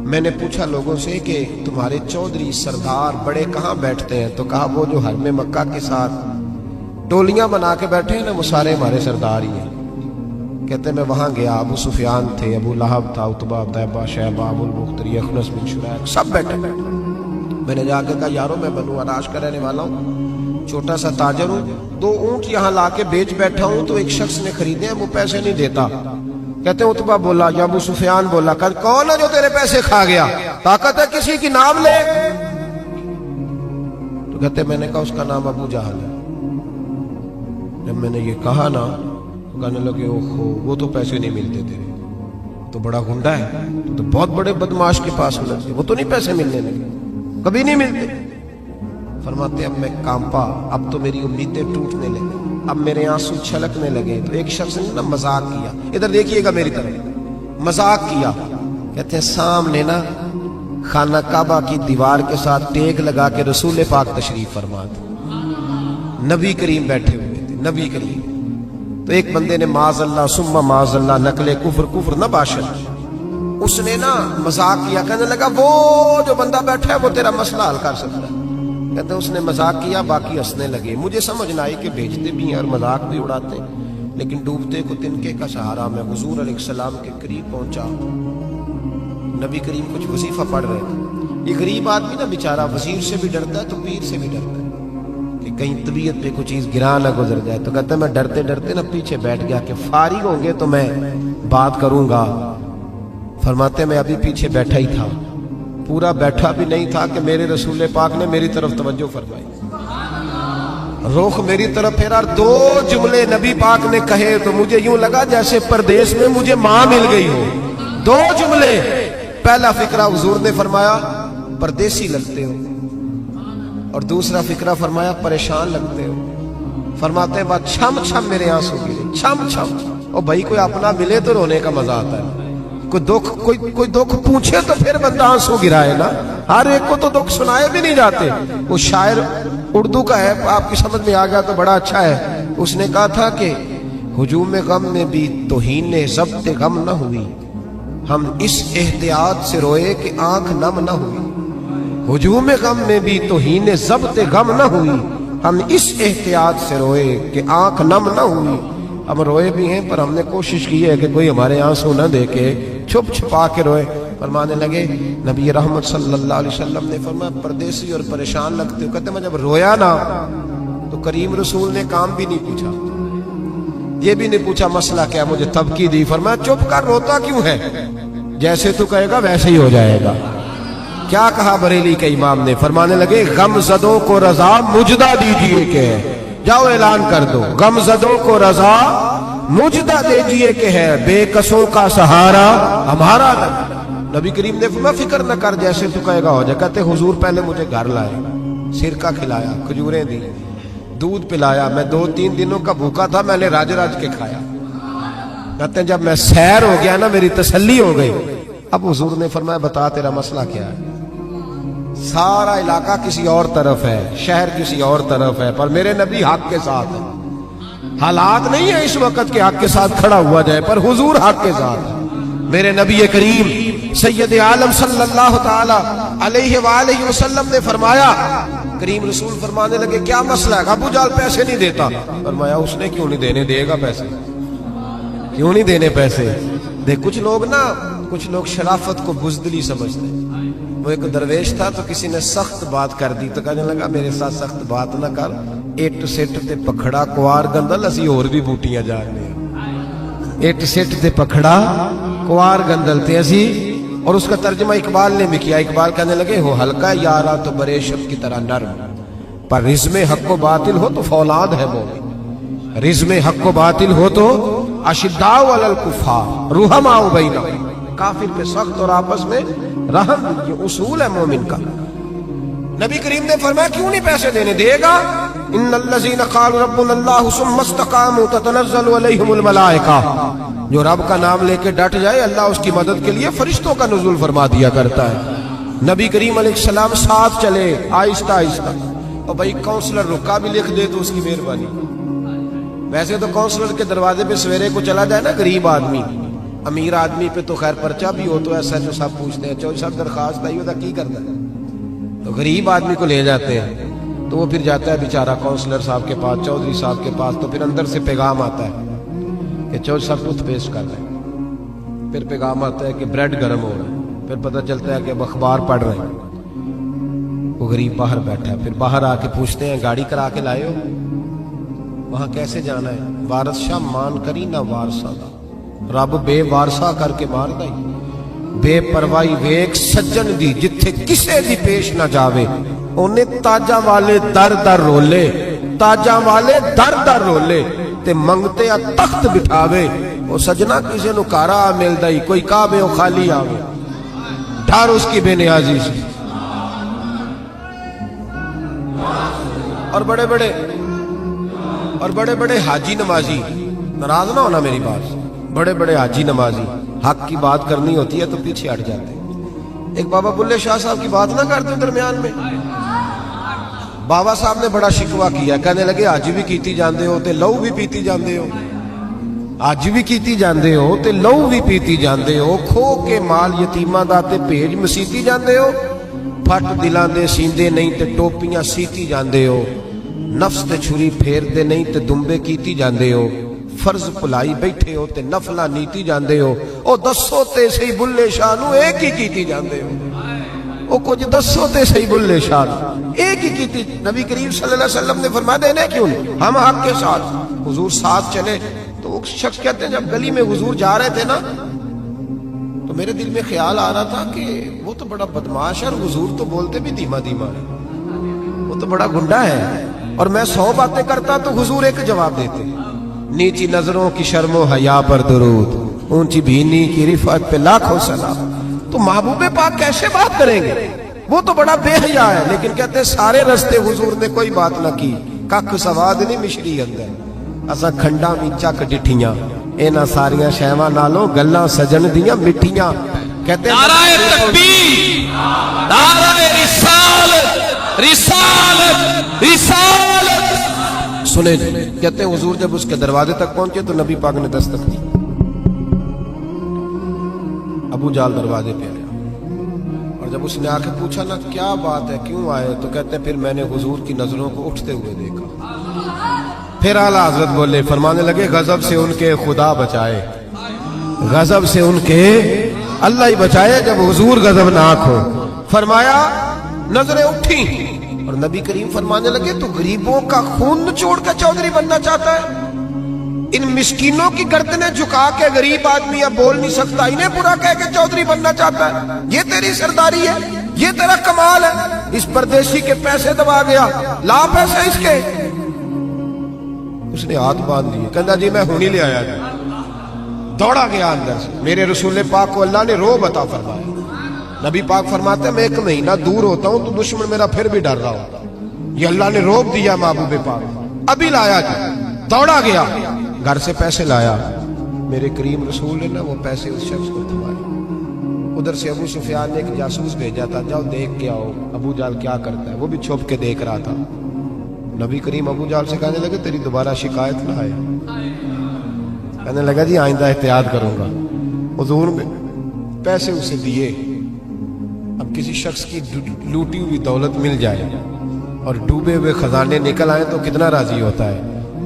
[SPEAKER 1] میں نے پوچھا لوگوں سے کہ تمہارے چودھری سردار بڑے کہاں بیٹھتے ہیں؟ تو کہا وہ جو حرم مکہ کے ساتھ ٹولیاں بنا کے بیٹھے ہیں نا وہ سارے ہمارے سردار ہی ہیں۔ کہتے ہیں میں وہاں گیا، ابو سفیان تھے، ابو لہب تھا، عتبہ، طیبہ، شیبہ، ابو المختری، اخنس بن شریح، سب بیٹھے۔ میں نے جا کے کہا یارو میں بنو عراش کا رہنے والا ہوں، چھوٹا سا تاجر ہوں، 2 اونٹ یہاں لا کے بیچ بیٹھا ہوں تو ایک شخص نے خریدے ہیں، وہ پیسے نہیں دیتا۔ کہتے ہیں عتبہ بولا یا ابو سفیان بولا کہ کون ہے جو تیرے پیسے کھا گیا؟ طاقت ہے کسی کی نام لے؟ تو کہتے میں نے کہا اس کا نام ابو جہل ہے۔ جب میں نے یہ کہا نا تو کہنے لگے اوہو وہ تو پیسے نہیں ملتے تیرے، تو بڑا گنڈا ہے، تو بہت بڑے بدماش کے پاس ہونا چاہیے، وہ تو نہیں پیسے ملنے لگے، کبھی نہیں ملتے۔ فرماتے اب میں کانپا، اب تو میری امیدیں ٹوٹنے لگی، اب میرے آنسو چھلکنے لگے۔ تو ایک شخص نے نا مذاق کیا، ادھر دیکھیے گا میری طرف، مذاق کیا۔ کہتے ہیں سامنے نا خانہ کعبہ کی دیوار کے ساتھ ٹیک لگا کے رسول پاک تشریف فرما تھے، نبی کریم بیٹھے ہوئے تھے، نبی کریم۔ تو ایک بندے نے معاذ اللہ ثم معاذ اللہ نقل کفر نہ باشد، اس نے نا مذاق کیا، کہنے لگا وہ جو بندہ بیٹھا ہے وہ تیرا مسئلہ حل کر سکتا ہے۔ کہتے ہیں اس نے مذاق کیا، باقی ہنسنے لگے۔ مجھے سمجھ نہ آئی کہ بھیجتے بھی ہیں اور مذاق بھی اڑاتے ہیں، لیکن ڈوبتے کو تنکے کا سہارا میں حضور علیہ السلام کے قریب پہنچا۔ نبی کریم کچھ وظیفہ پڑھ رہے تھے۔ یہ غریب آدمی نا بیچارہ وزیر سے بھی ڈرتا ہے تو پیر سے بھی ڈرتا ہے کہ کہیں طبیعت پہ کوئی چیز گرا نہ گزر جائے۔ تو کہتا ہے میں ڈرتے ڈرتے نا پیچھے بیٹھ گیا کہ فارغ ہوں گے تو میں بات کروں گا۔ فرماتے میں ابھی پیچھے بیٹھا ہی تھا، پورا بیٹھا بھی نہیں تھا کہ میرے رسول پاک نے میری طرف توجہ فرمائی، رخ میری طرف پھیرا اور 2 جملے نبی پاک نے کہے تو مجھے یوں لگا جیسے پردیس میں مجھے ماں مل گئی ہو۔ 2 جملے۔ پہلا فقرہ حضور نے فرمایا پردیسی لگتے ہو، اور دوسرا فقرہ فرمایا پریشان لگتے ہو۔ فرماتے ہیں بات چھم چھم میرے آنسو گرے، چھم چھم۔ اور بھائی کوئی اپنا ملے تو رونے کا مزہ آتا ہے، کوئی دکھ پوچھے تو پھر بندہ آنسو گرائے نا، ہر ایک کو تو دکھ سنائے بھی نہیں جاتے۔ وہ شاعر اردو کا ہے، آپ کی سمجھ میں آ گیا تو بڑا اچھا ہے۔ اس نے کہا تھا کہ ہجوم غم میں بھی توہین ضبط غم نہ ہوئی، ہم اس احتیاط سے روئے کہ آنکھ نم نہ ہوئی۔ ہجوم غم میں بھی توہین ضبط غم نہ ہوئی، ہم اس احتیاط سے روئے کہ آنکھ نم نہ ہوئی۔ ہم روئے بھی ہیں پر ہم نے کوشش کی ہے کہ کوئی ہمارے آنسو نہ دے کے چھپ چھپا کے روئے۔ فرمانے لگے نبی رحمت صلی اللہ علیہ وسلم نے فرمایا پردیسی اور پریشان لگتے ہو۔ کہتے میں جب رویا نا تو کریم رسول نے کام بھی نہیں پوچھا، یہ بھی نہیں پوچھا مسئلہ کیا، مجھے تبکی دی۔ فرمایا چپ کر، روتا کیوں ہے؟ جیسے تو کہے گا ویسے ہی ہو جائے گا۔ کیا کہا بریلی کے امام نے؟ فرمانے لگے غم زدوں کو رضا مجدہ دیجئے کہ جاؤ اعلان کر دو، غم زدوں کو رضا مجدہ دیجئے کہ ہے بے کسوں کا سہارا ہمارا نبی۔ نبی کریم نے فرمایا فکر نہ کر، جیسے تو کہے گا ہو جائے۔ کہتے حضور پہلے مجھے گھر لائے، سرکہ کھلایا، کھجوریں دی، دودھ پلایا، میں 2-3 دنوں کا بھوکا تھا، میں نے راج راج کے کھایا۔ کہتے ہیں جب میں سیر ہو گیا نا میری تسلی ہو گئی۔ اب حضور نے فرمایا بتا تیرا مسئلہ کیا ہے؟ سارا علاقہ کسی اور طرف ہے، شہر کسی اور طرف ہے، پر میرے نبی حق کے ساتھ ہے۔ حالات نہیں ہے اس وقت کہ حق کے ساتھ کھڑا ہوا جائے، پر حضور حق کے ساتھ ہے۔ میرے نبی کریم سید عالم صلی اللہ تعالی علیہ وآلہ وسلم نے فرمایا، کریم رسول فرمانے لگے کیا مسئلہ ہے؟ ابو جہل پیسے نہیں دیتا۔ فرمایا اس نے کیوں نہیں دینے، دے گا پیسے، کیوں نہیں دینے پیسے؟ دیکھ کچھ لوگ شرافت کو بزدلی سمجھتے ہیں۔ وہ ایک درویش تھا تو کسی نے سخت بات کر دی تو کہنے لگا میرے ساتھ سخت بات نہ کر، اٹ سٹ تے پکھڑا کوار گندل، اسی اور بھی بوٹیاں جا رہے ہیں۔ اٹ سٹ تے پکھڑا کوار گندل تے اسی، اور اس کا ترجمہ اقبال نے بھی کیا۔ اقبال کہنے لگے ہو ہلکا یارا تو برے شب کی طرح نرم، پر رزم حق و باطل ہو تو فولاد ہے مومن۔ رزم حق و باطل ہو تو اشداء علی الکفار رحماء بینہم، کافر پہ سخت اور آپس میں رحم، یہ اصول ہے مومن کا۔ نبی کریم نے فرمایا کیوں نہیں پیسے دینے، دے گا؟ ان الذین قالوا ربنا اللہ ثم استقاموا تتنزل علیہم الملائکہ، جو رب کا نام لے کے ڈٹ جائے اللہ اس کی مدد کے لیے فرشتوں کا نزول فرما دیا کرتا ہے۔ نبی کریم علیہ السلام ساتھ چلے آہستہ آہستہ، اور بھائی کونسلر رکا بھی لکھ دے تو اس کی مہربانی۔ ویسے تو کونسلر کے دروازے پہ سویرے کو چلا جائے نا غریب آدمی، امیر آدمی پہ تو خیر پرچہ بھی ہو تو ایسا جو سب پوچھتے ہیں چودھری صاحب درخواست آئی ہوتا کی کرتا ہے، تو غریب آدمی کو لے جاتے ہیں تو وہ پھر جاتا ہے بیچارہ کونسلر صاحب کے پاس، چودھری صاحب کے پاس، تو پھر اندر سے پیغام آتا ہے کہ چودھری صاحب ٹوتھ پیسٹ کر رہے ہیں، پھر پیغام آتا ہے کہ بریڈ گرم ہو رہا ہے، پھر پتہ چلتا ہے کہ اب اخبار پڑھ رہے ہیں۔ وہ غریب باہر بیٹھا ہے، پھر باہر آ کے پوچھتے ہیں گاڑی کرا کے لائے ہو؟ وہاں کیسے جانا ہے؟ وارث شاہ مان کری نہ وارثہ دا، رب بے وارثہ کر کے مار دائی، بے پرواہی ویک سجن دی جتھے کسے دی پیش نہ جاوے، انہیں تاجاں والے در در رولے، تاجاں والے در در رولے تے منگتے تخت بٹھاوے، وہ سجنا کسے نو کارا مل دائی، کوئی کعبے و خالی آوے، ڈھار اس کی بے نیازی سے۔ اور بڑے بڑے حاجی نمازی، ناراض نہ ہونا میری بات، بڑے بڑے حاجی نمازی حق کی بات کرنی ہوتی ہے تو پیچھے ہٹ جاتے ہیں۔ ایک بابا بلے شاہ صاحب کی بات نہ کرتے درمیان میں، بابا صاحب نے بڑا شکوہ کیا، کہنے لگے حج بھی کیتی جاندے ہو تے لہو بھی پیتی جاندے ہو، حج بھی کیتی جاندے ہو تے لہو بھی پیتی جاندے ہو، کھو کے مال یتیماں دا تے بھیج مسیتی جاندے ہو، پھٹ دلاں دے سیندے نہیں تے ٹوپیاں سیتی جاندے ہو، نفس تے چھری پھیر دے نہیں تے دمبے کیتی جاندے ہو، فرض پلائی بیٹھے ہو تے نفلہ نیتی جاندے ہو، او دسو تے صحیح بلے شاہ نو ایک ہی کیتی جاندے ہو، او کچھ دسو تے صحیح بلے شاہ نو ایک ہی کیتی۔ نبی کریم صلی اللہ علیہ وسلم نے فرمایا دینے کیوں نہیں، ہم حق کے ساتھ، حضور ساتھ چلے۔ تو وہ شخص کہتے ہیں جب گلی میں حضور جا رہے تھے نا تو میرے دل میں خیال آ رہا تھا کہ وہ تو بڑا بدماش ہے اور حضور تو بولتے بھی دھیما دھیما ہے، وہ تو بڑا گنڈا ہے، اور میں 100 باتیں کرتا تو حضور ایک جواب دیتے، نیچی نظروں کی شرم و حیا پر درود، اونچی بینی کی رفعت پہ لاکھوں سلام۔ تو محبوب پاک کیسے بات کریں گے، وہ تو بڑا بے حیا ہے، لیکن کہتے سارے رستے حضور نے کوئی بات نہ کی، کک سواد نہیں مشری اندر، اساں کھنڈا میں چک ڈٹھیاں، اینا ساریاں شہواں نالوں گلاں سجن دیاں مٹھیاں۔ کہتے
[SPEAKER 2] نعرہ تکبیر، نعرہ رسالت، رسالت، رسالت۔
[SPEAKER 1] سنے کہتے ہیں حضور جب اس کے دروازے تک پہنچے تو نبی پاک نے دستک دی، ابو جال دروازے پہ آیا، اور جب اس نے آ کے پوچھا نا کیا بات ہے کیوں آئے، تو کہتے ہیں پھر میں نے حضور کی نظروں کو اٹھتے ہوئے دیکھا۔ پھر اعلیٰ حضرت بولے، فرمانے لگے غضب سے ان کے خدا بچائے، غضب سے ان کے اللہ ہی بچائے جب حضور غضبناک ہو۔ فرمایا نظریں اٹھی اور نبی کریم فرمانے لگے تو غریبوں کا خون نچوڑ کے چودھری بننا چاہتا ہے، ان مسکینوں کی گردنیں جھکا کے غریب آدمی اب بول نہیں سکتا، انہیں برا کہہ کے چودھری بننا چاہتا ہے، یہ تیری سرداری ہے، یہ تیرا کمال ہے۔ اس پردیسی کے پیسے دبا گیا، لا پیسے اس کے، اس نے ہاتھ باندھ دیے، کہنا جی میں ہونی لے آیا جی، دوڑا گیا اندر سے۔ میرے رسول پاک کو اللہ نے روب عطا فرمایا، نبی پاک فرماتے ہیں میں 1 مہینہ دور ہوتا ہوں تو دشمن میرا پھر بھی ڈر رہا ہوتا، یہ اللہ نے روب دیا محبوب پاک، ابھی لایا جی، دوڑا گیا گھر سے پیسے لایا، میرے کریم رسول نے نا وہ پیسے اس شخص کو تھمائے۔ ادھر سے ابو سفیان نے ایک جاسوس بھیجا تھا، جاؤ دیکھ کے آؤ ابو جال کیا کرتا ہے، وہ بھی چھپ کے دیکھ رہا تھا۔ نبی کریم ابو جال سے کہنے لگے تیری دوبارہ شکایت نہ آئے، کہنے لگا جی آئندہ احتیاط کروں گا۔ حضور نے پیسے اسے دیے، اب کسی شخص کی لوٹی ہوئی دولت مل جائے اور ڈوبے ہوئے خزانے نکل آئے تو کتنا راضی ہوتا ہے۔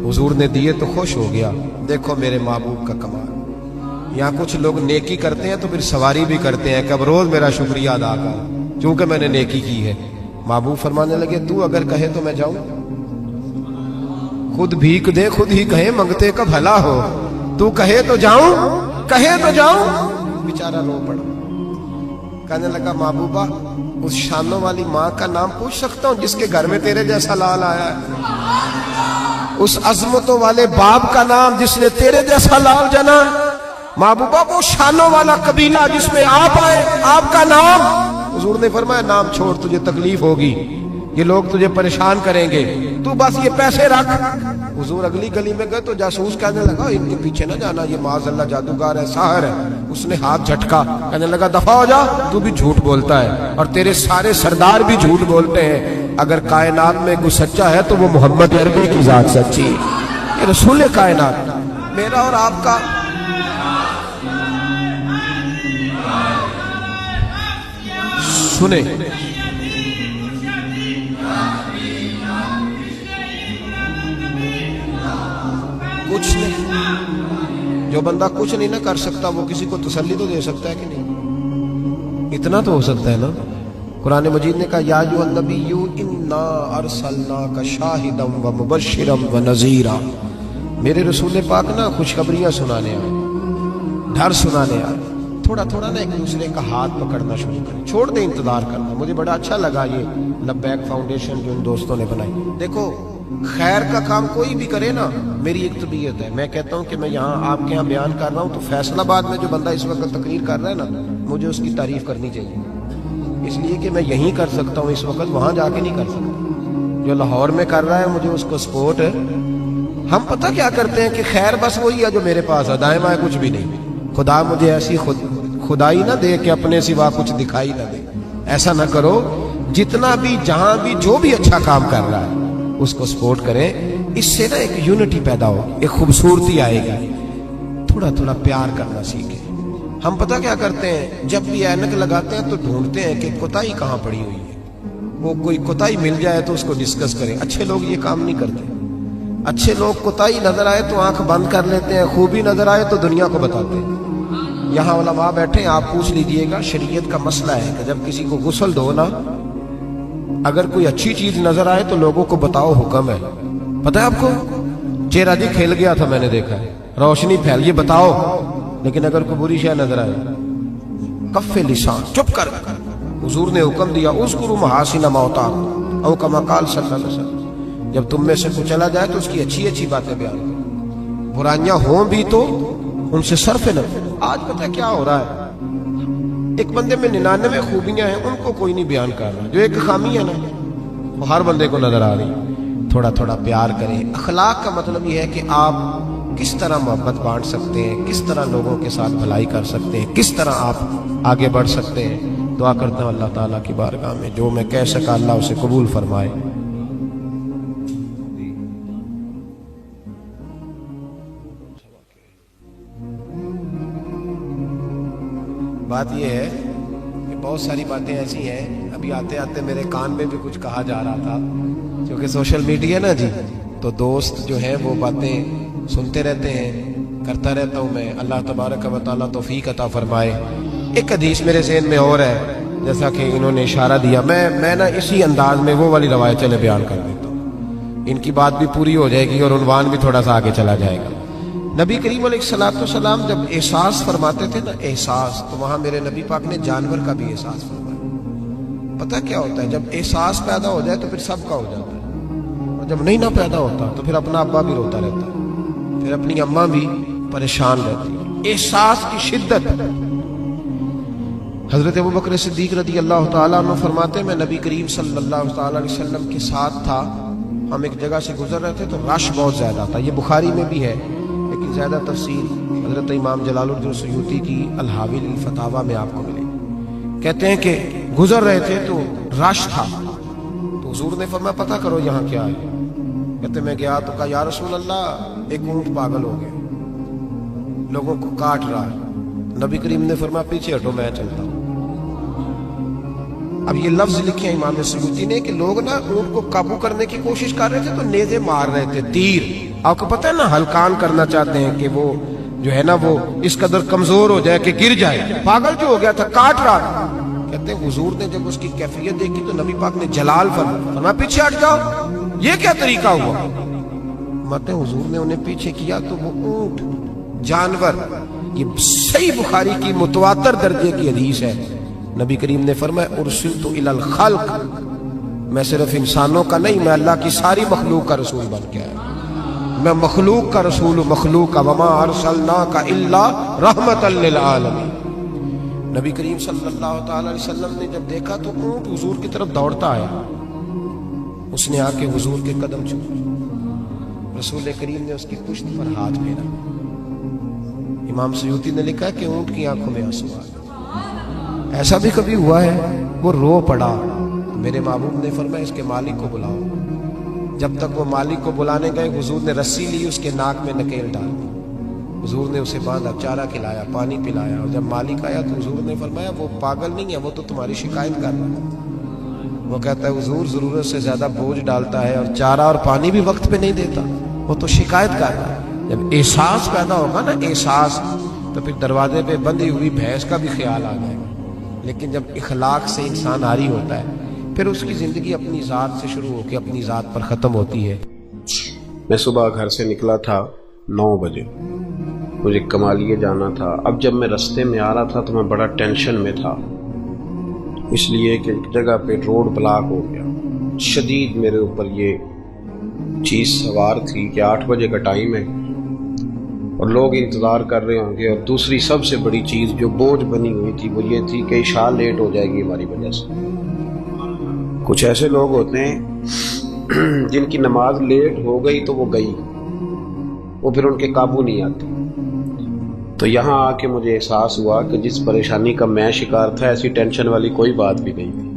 [SPEAKER 1] حضور نے دیے تو خوش ہو گیا، دیکھو میرے محبوب کا کمال۔ یہاں کچھ لوگ نیکی کرتے ہیں تو پھر سواری بھی کرتے ہیں کہ اب روز میرا شکریہ ادا کر چونکہ میں نے نیکی کی ہے۔ محبوب فرمانے لگے تو اگر کہے تو میں جاؤں، خود بھیک دے خود ہی کہے منگتے کا بھلا ہو، تو کہے تو جاؤں، کہے تو جاؤں۔ بیچارہ رو پڑا، کہنے لگا محبوبہ اس شانوں والی ماں کا نام پوچھ سکتا ہوں جس کے گھر میں تیرے جیسا لال آیا ہے، اس عظمتوں والے باپ کا نام جس نے تیرے جیسا لال جنا، محبوبہ وہ شانوں والا قبیلہ جس میں آپ آئے، آپ کا نام۔ حضور نے فرمایا نام چھوڑ، تجھے تکلیف ہوگی، یہ لوگ تجھے پریشان کریں گے، تو بس یہ پیسے رکھ۔ حضور اگلی گلی میں گئے تو جاسوس کہنے لگا ان کے پیچھے نہ جانا، یہ معاذ اللہ جادوگر ہے، ساحر ہے۔ اس نے ہاتھ جھٹکا، کہنے لگا دفع ہو جا، تو بھی جھوٹ بولتا ہے اور تیرے سارے سردار بھی جھوٹ بولتے ہیں۔ اگر کائنات میں کوئی سچا ہے تو وہ محمد عربی کی ذات سچی ہے، یہ رسول کائنات، میرا اور آپ کا۔ سنیں کچھ نہیں، جو بندہ کچھ نہیں نہ کر سکتا وہ کسی کو تسلی تو دے سکتا ہے کہ نہیں؟ اتنا تو ہو سکتا ہے نا۔ قرآن مجید نے کہا یا ایھا النبی انا ارسلناک شاہدا ومبشرا ونذیرا، میرے رسول پاک نا خوشخبریاں سنانے آئے، ڈر سنانے آئے۔ تھوڑا تھوڑا نا ایک دوسرے کا ہاتھ پکڑنا شروع کریں، چھوڑ دیں انتظار کرنا۔ مجھے بڑا اچھا لگا یہ لبیک فاؤنڈیشن جو ان دوستوں نے بنائی۔ دیکھو خیر کا کام کوئی بھی کرے نا، میری ایک طبیعت ہے، میں کہتا ہوں کہ میں یہاں آپ کے یہاں بیان کر رہا ہوں تو فیصل آباد میں جو بندہ اس وقت تقریر کر رہا ہے نا، مجھے اس کی تعریف کرنی چاہیے، اس لیے کہ میں یہیں کر سکتا ہوں اس وقت، وہاں جا کے نہیں کر سکتا۔ جو لاہور میں کر رہا ہے مجھے اس کو سپورٹ ہے۔ ہم پتہ کیا کرتے ہیں کہ خیر بس وہی ہے جو میرے پاس ہے، دائیں بائیں کچھ بھی نہیں۔ خدا مجھے ایسی خدائی نہ دے کہ اپنے سوا کچھ دکھائی نہ دے، ایسا نہ کرو۔ جتنا بھی جہاں بھی جو بھی اچھا کام کر رہا ہے اس کو سپورٹ کریں، اس سے نا ایک یونٹی پیدا ہوگی، ایک خوبصورتی آئے گی۔ تھوڑا تھوڑا پیار کرنا سیکھیں۔ ہم پتہ کیا کرتے ہیں، جب بھی اینک لگاتے ہیں تو ڈھونڈتے ہیں کہ کوتاہی کہاں پڑی ہوئی ہے، وہ کوئی کوتاہی مل جائے تو اس کو ڈسکس کریں۔ اچھے لوگ یہ کام نہیں کرتے۔ اچھے لوگ کوتاہی نظر آئے تو آنکھ بند کر لیتے ہیں، خوبی نظر آئے تو دنیا کو بتاتے ہیں۔ یہاں علماء بیٹھے ہیں، آپ پوچھ لیجئے گا، شریعت کا مسئلہ ہے کہ جب کسی کو غسل دو نا، اگر کوئی اچھی چیز نظر آئے تو لوگوں کو بتاؤ، حکم ہے۔ پتہ ہے آپ کو، چہرہ جی کھل گیا تھا، میں نے دیکھا ہے، روشنی پھیل، یہ بتاؤ۔ لیکن اگر کوئی بری شے نظر آئے، کف لسان، چپ کر۔ حضور نے حکم دیا اذکروا محاسن موتاکم، او کما قال صلی اللہ علیہ وسلم، جب تم میں سے کوئی چلا جائے تو اس کی اچھی اچھی باتیں بیان کرو، برائیاں ہوں بھی تو ان سے صرف نظر۔ آج پتہ کیا ہو رہا ہے، ایک بندے میں 99 خوبیاں ہیں، ان کو کوئی نہیں بیان کر رہا، جو ایک خامی ہے نا وہ ہر بندے کو نظر آ رہی۔ تھوڑا تھوڑا پیار کریں۔ اخلاق کا مطلب یہ ہے کہ آپ کس طرح محبت بانٹ سکتے ہیں، کس طرح لوگوں کے ساتھ بھلائی کر سکتے ہیں، کس طرح آپ آگے بڑھ سکتے ہیں۔ دعا کرتا ہوں اللہ تعالیٰ کی بارگاہ میں جو میں کہہ سکا اللہ اسے قبول فرمائے۔ بات یہ ہے کہ بہت ساری باتیں ایسی ہیں، ابھی آتے آتے میرے کان میں بھی کچھ کہا جا رہا تھا، کیونکہ سوشل میڈیا نا جی، تو دوست جو ہیں وہ باتیں سنتے رہتے ہیں، کرتا رہتا ہوں میں۔ اللہ تبارک و تعالیٰ توفیق عطا فرمائے۔ ایک حدیث میرے ذہن میں اور ہے، جیسا کہ انہوں نے اشارہ دیا، میں نا اسی انداز میں وہ والی روایت چلے بیان کر دیتا ہوں، ان کی بات بھی پوری ہو جائے گی اور عنوان بھی تھوڑا سا آگے چلا جائے گا۔ نبی کریم علیہ السلام جب احساس فرماتے تھے نا، احساس، تو وہاں میرے نبی پاک نے جانور کا بھی احساس فرمایا۔ پتہ کیا ہوتا ہے، جب احساس پیدا ہو جائے تو پھر سب کا ہو جاتا ہے، اور جب نہیں نہ پیدا ہوتا تو پھر اپنا ابا بھی روتا رہتا ہے، پھر اپنی اماں بھی پریشان رہتی ہے۔ احساس کی شدت۔ حضرت ابوبکر صدیق رضی اللہ تعالیٰ عنہ فرماتے ہیں، میں نبی کریم صلی اللہ تعالیٰ علیہ وسلم کے ساتھ تھا، ہم ایک جگہ سے گزر رہے تھے تو رش بہت زیادہ تھا۔ یہ بخاری میں بھی ہے، لیکن زیادہ تفصیل حضرت امام جلال الدین سیوطی کی الحاوی للفتاوی میں آپ کو ملے۔ کہتے ہیں کہ گزر رہے تھے تو رش تھا، تو حضور نے فرمایا پتہ کرو یہاں کیا ہے۔ کہتے میں گیا تو کہا یا رسول اللہ، ایک اونٹ پاگل ہو گیا، لوگوں کو کاٹ رہا ہے۔ نبی کریم نے فرمایا پیچھے ہٹو، میں چلتا ہوں۔ اب یہ لفظ لکھے ہیں امام سیوطی نے کہ لوگ نا اونٹ کو قابو کرنے کی کوشش کر رہے تھے تو نیزے مار رہے تھے، تیر، آپ کو پتہ ہے نا، ہلکان کرنا چاہتے ہیں کہ وہ جو ہے نا وہ اس قدر کمزور ہو جائے کہ گر جائے۔ پاگل جو ہو گیا تھا، کاٹ رہا تھا۔ کہتے ہیں حضور نے جب اس کی کیفیت دیکھی تو نبی پاک نے جلال فرمایا پیچھے ہٹ جاؤ، یہ کیا طریقہ ہوا؟ ماتے حضور نے انہیں پیچھے کیا تو وہ اونٹ، جانور، یہ صحیح بخاری کی متواتر درجے کی حدیث ہے، نبی کریم نے فرمایا ارسلت الی الخلق، میں صرف انسانوں کا نہیں، میں اللہ کی ساری مخلوق کا رسول بن کے آیا، میں مخلوق کا رسول ہوں، مخلوق کا، وما ارسلناک الا رحمتا للعالمین۔ نبی کریم صلی اللہ تعالی علیہ وسلم نے جب دیکھا تو اونٹ حضور کی طرف دوڑتا آیا، اس نے آ کے حضور کے قدم چومے، رسول کریم نے اس کی پشت پر ہاتھ پھیرا۔ امام سیوطی نے لکھا ہے کہ اونٹ کی آنکھوں میں آنسو آ گئے۔ ایسا بھی کبھی ہوا ہے وہ رو پڑا، میرے محبوب نے فرمایا اس کے مالک کو بلاؤ۔ جب تک وہ مالک کو بلانے گئے، حضور نے رسی لی، اس کے ناک میں نکیل ڈال دی، حضور نے اسے باندھا، چارہ کھلایا، پانی پلایا، اور جب مالک آیا تو حضور نے فرمایا وہ پاگل نہیں ہے، وہ تو تمہاری شکایت کر رہا ہے۔ وہ کہتا ہے حضور ضرورت سے زیادہ بوجھ ڈالتا ہے اور چارہ اور پانی بھی وقت پہ نہیں دیتا، وہ تو شکایت کر رہا ہے۔ جب احساس پیدا ہوگا نا، احساس، تو پھر دروازے پہ بندھی ہوئی بھینس کا بھی خیال آ جائے گا۔ لیکن جب اخلاق سے انسان عاری ہوتا ہے، پھر اس کی زندگی اپنی ذات سے شروع ہو کے اپنی ذات پر ختم ہوتی ہے۔
[SPEAKER 3] میں صبح گھر سے نکلا تھا 9 بجے، مجھے کمالیے جانا تھا۔ اب جب میں رستے میں آ رہا تھا تو میں بڑا ٹینشن میں تھا، اس لیے کہ ایک جگہ پہ روڈ بلاک ہو گیا۔ شدید میرے اوپر یہ چیز سوار تھی کہ 8 بجے کا ٹائم ہے اور لوگ انتظار کر رہے ہوں گے، اور دوسری سب سے بڑی چیز جو بوجھ بنی ہوئی تھی وہ یہ تھی کہ عشاء لیٹ ہو جائے گی ہماری وجہ سے۔ کچھ ایسے لوگ ہوتے ہیں جن کی نماز لیٹ ہو گئی تو وہ گئی، وہ پھر ان کے قابو نہیں آتے۔ تو یہاں آ کے مجھے احساس ہوا کہ جس پریشانی کا میں شکار تھا، ایسی ٹینشن والی کوئی بات بھی نہیں تھی۔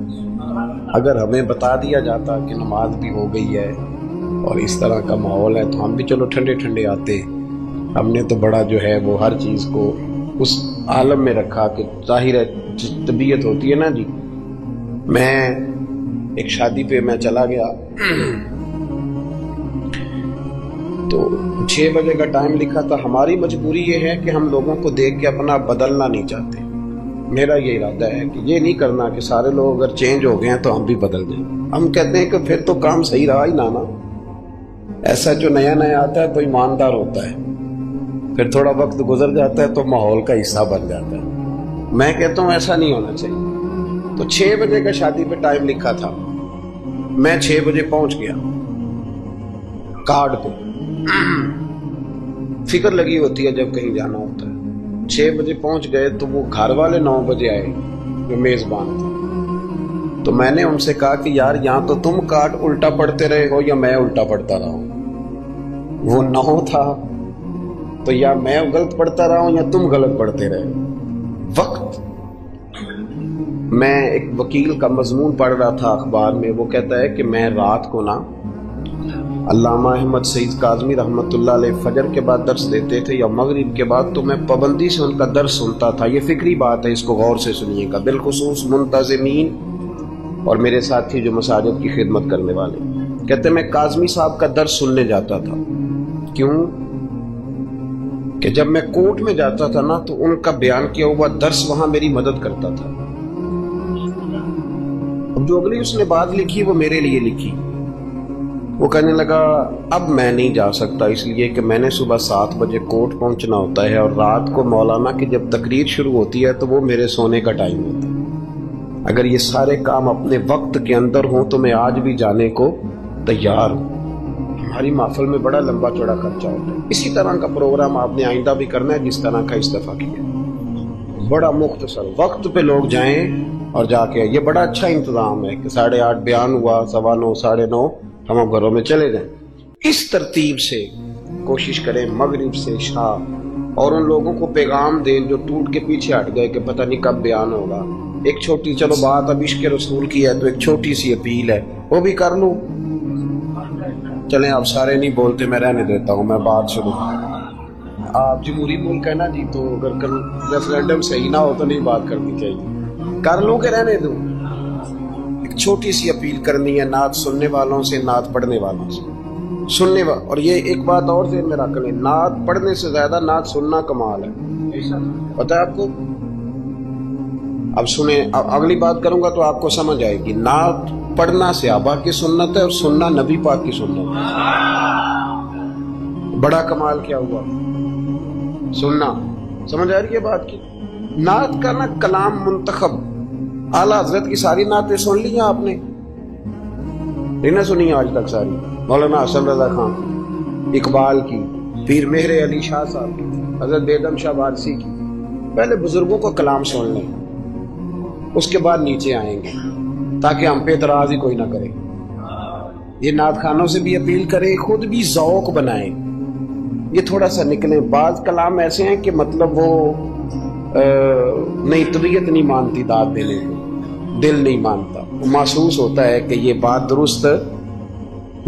[SPEAKER 3] اگر ہمیں بتا دیا جاتا کہ نماز بھی ہو گئی ہے اور اس طرح کا ماحول ہے تو ہم بھی چلو ٹھنڈے ٹھنڈے آتے۔ ہم نے تو بڑا جو ہے وہ ہر چیز کو اس عالم میں رکھا کہ ظاہر ہے طبیعت ہوتی ہے نا جی۔ میں ایک شادی پہ میں چلا گیا تو 6 بجے کا ٹائم لکھا تھا۔ ہماری مجبوری یہ ہے کہ ہم لوگوں کو دیکھ کے اپنا بدلنا نہیں چاہتے۔ میرا یہ ارادہ ہے کہ یہ نہیں کرنا کہ سارے لوگ اگر چینج ہو گئے ہیں تو ہم بھی بدل جائیں۔ ہم کہتے ہیں کہ پھر تو کام صحیح رہا ہی نہ۔ ایسا جو نیا نیا آتا ہے تو ایماندار ہوتا ہے، پھر تھوڑا وقت گزر جاتا ہے تو ماحول کا حصہ بن جاتا ہے۔ میں کہتا ہوں ایسا نہیں ہونا چاہیے۔ تو 6 بجے کا شادی پہ ٹائم لکھا تھا، میں 6 بجے پہنچ گیا کارڈ پہ۔ فکر لگی ہوتی ہے جب کہیں جانا ہوتا ہے۔ 6 بجے پہنچ گئے تو وہ گھر والے 9 بجے آئے جو میزبان تھے۔ تو میں نے ان سے کہا کہ یار یہاں تو تم کارڈ الٹا پڑھتے رہے ہو یا میں الٹا پڑھتا رہا ہوں۔ وہ 9 تھا تو یا میں غلط پڑھتا رہا ہوں یا تم غلط پڑھتے رہے۔ وقت، میں ایک وکیل کا مضمون پڑھ رہا تھا اخبار میں، وہ کہتا ہے کہ میں رات کو نا علامہ احمد سعید کاظمی رحمۃ اللہ علیہ فجر کے بعد درس دیتے تھے یا مغرب کے بعد، تو میں پابندی سے ان کا درس سنتا تھا۔ یہ فکری بات ہے، اس کو غور سے سنیے گا، بالخصوص منتظمین اور میرے ساتھی جو مساجد کی خدمت کرنے والے۔ کہتے میں کاظمی صاحب کا درس سننے جاتا تھا۔ کیوں؟ کہ جب میں کورٹ میں جاتا تھا نا تو ان کا بیان کیا ہوا درس وہاں میری مدد کرتا تھا۔ اب جو اگلی اس نے بات لکھی وہ میرے لیے لکھی۔ وہ کہنے لگا اب میں نہیں جا سکتا، اس لیے کہ میں نے صبح 7 بجے کورٹ پہنچنا ہوتا ہے اور رات کو مولانا کی جب تقریر شروع ہوتی ہے تو وہ میرے سونے کا ٹائم ہوتا ہے۔ اگر یہ سارے کام اپنے وقت کے اندر ہوں تو میں آج بھی جانے کو تیار ہوں۔ ہماری محفل میں بڑا لمبا چوڑا خرچہ ہوتا ہے، اسی طرح کا پروگرام آپ نے آئندہ بھی کرنا ہے جس طرح کا اس دفعہ کیا، بڑا مختصر وقت پہ لوگ جائیں اور جا کے۔ یہ بڑا اچھا انتظام ہے کہ 8:30 بیان ہوا، 9:15 9:30 ہم اب گھروں میں چلے جائیں۔ اس ترتیب سے کوشش کریں مغرب سے عشاء، اور ان لوگوں کو پیغام دیں جو ٹوٹ کے پیچھے ہٹ گئے کہ پتہ نہیں کب بیان ہوگا۔ ایک چھوٹی، چلو بات اب عشق رسول کی ہے تو ایک چھوٹی سی اپیل ہے، وہ بھی کر لوں۔ چلیں آپ سارے نہیں بولتے، میں رہنے دیتا ہوں، میں بات شروع۔ آپ جمہوری ملک ہے نا جی، تو اگر کل ریفرینڈم صحیح نہ ہو تو نہیں بات کرنی چاہیے، کر لوں کہ رہنے دوں۔ ایک چھوٹی سی اپیل کرنی ہے نعت سننے والوں سے، نعت پڑھنے والوں سے۔ اور یہ ایک بات اور ذہن میں رکھ لیں، نعت پڑھنے سے زیادہ نعت سننا کمال ہے، پتہ ہے آپ کو؟ اب سنیں، اگلی بات کروں گا تو آپ کو سمجھ آئے گی۔ نعت پڑھنا صحابہ کی سنت ہے اور سننا نبی پاک کی سنت ہے۔ بڑا کمال کیا ہوا سننا، سمجھ آ رہی ہے بات کی؟ نعت کا نا کلام منتخب، اعلیٰ حضرت کی ساری نعتیں سن لی ہیں آپ نے؟ نہیں نہ سنی آج تک ساری؟ مولانا حسن رضا خان، اقبال کی، پیر مہر علی شاہ صاحب کی، حضرت بیگم شاہ وارسی کی۔ پہلے بزرگوں کو کلام سن لیں، اس کے بعد نیچے آئیں گے تاکہ ہم پہ اعتراض ہی کوئی نہ کرے۔ یہ نعت خانوں سے بھی اپیل کرے، خود بھی ذوق بنائیں، یہ تھوڑا سا نکلیں۔ بعض کلام ایسے ہیں کہ مطلب وہ نہیں، طبیعت نہیں مانتی داد دینے کو، دل نہیں مانتا، وہ محسوس ہوتا ہے کہ یہ بات درست۔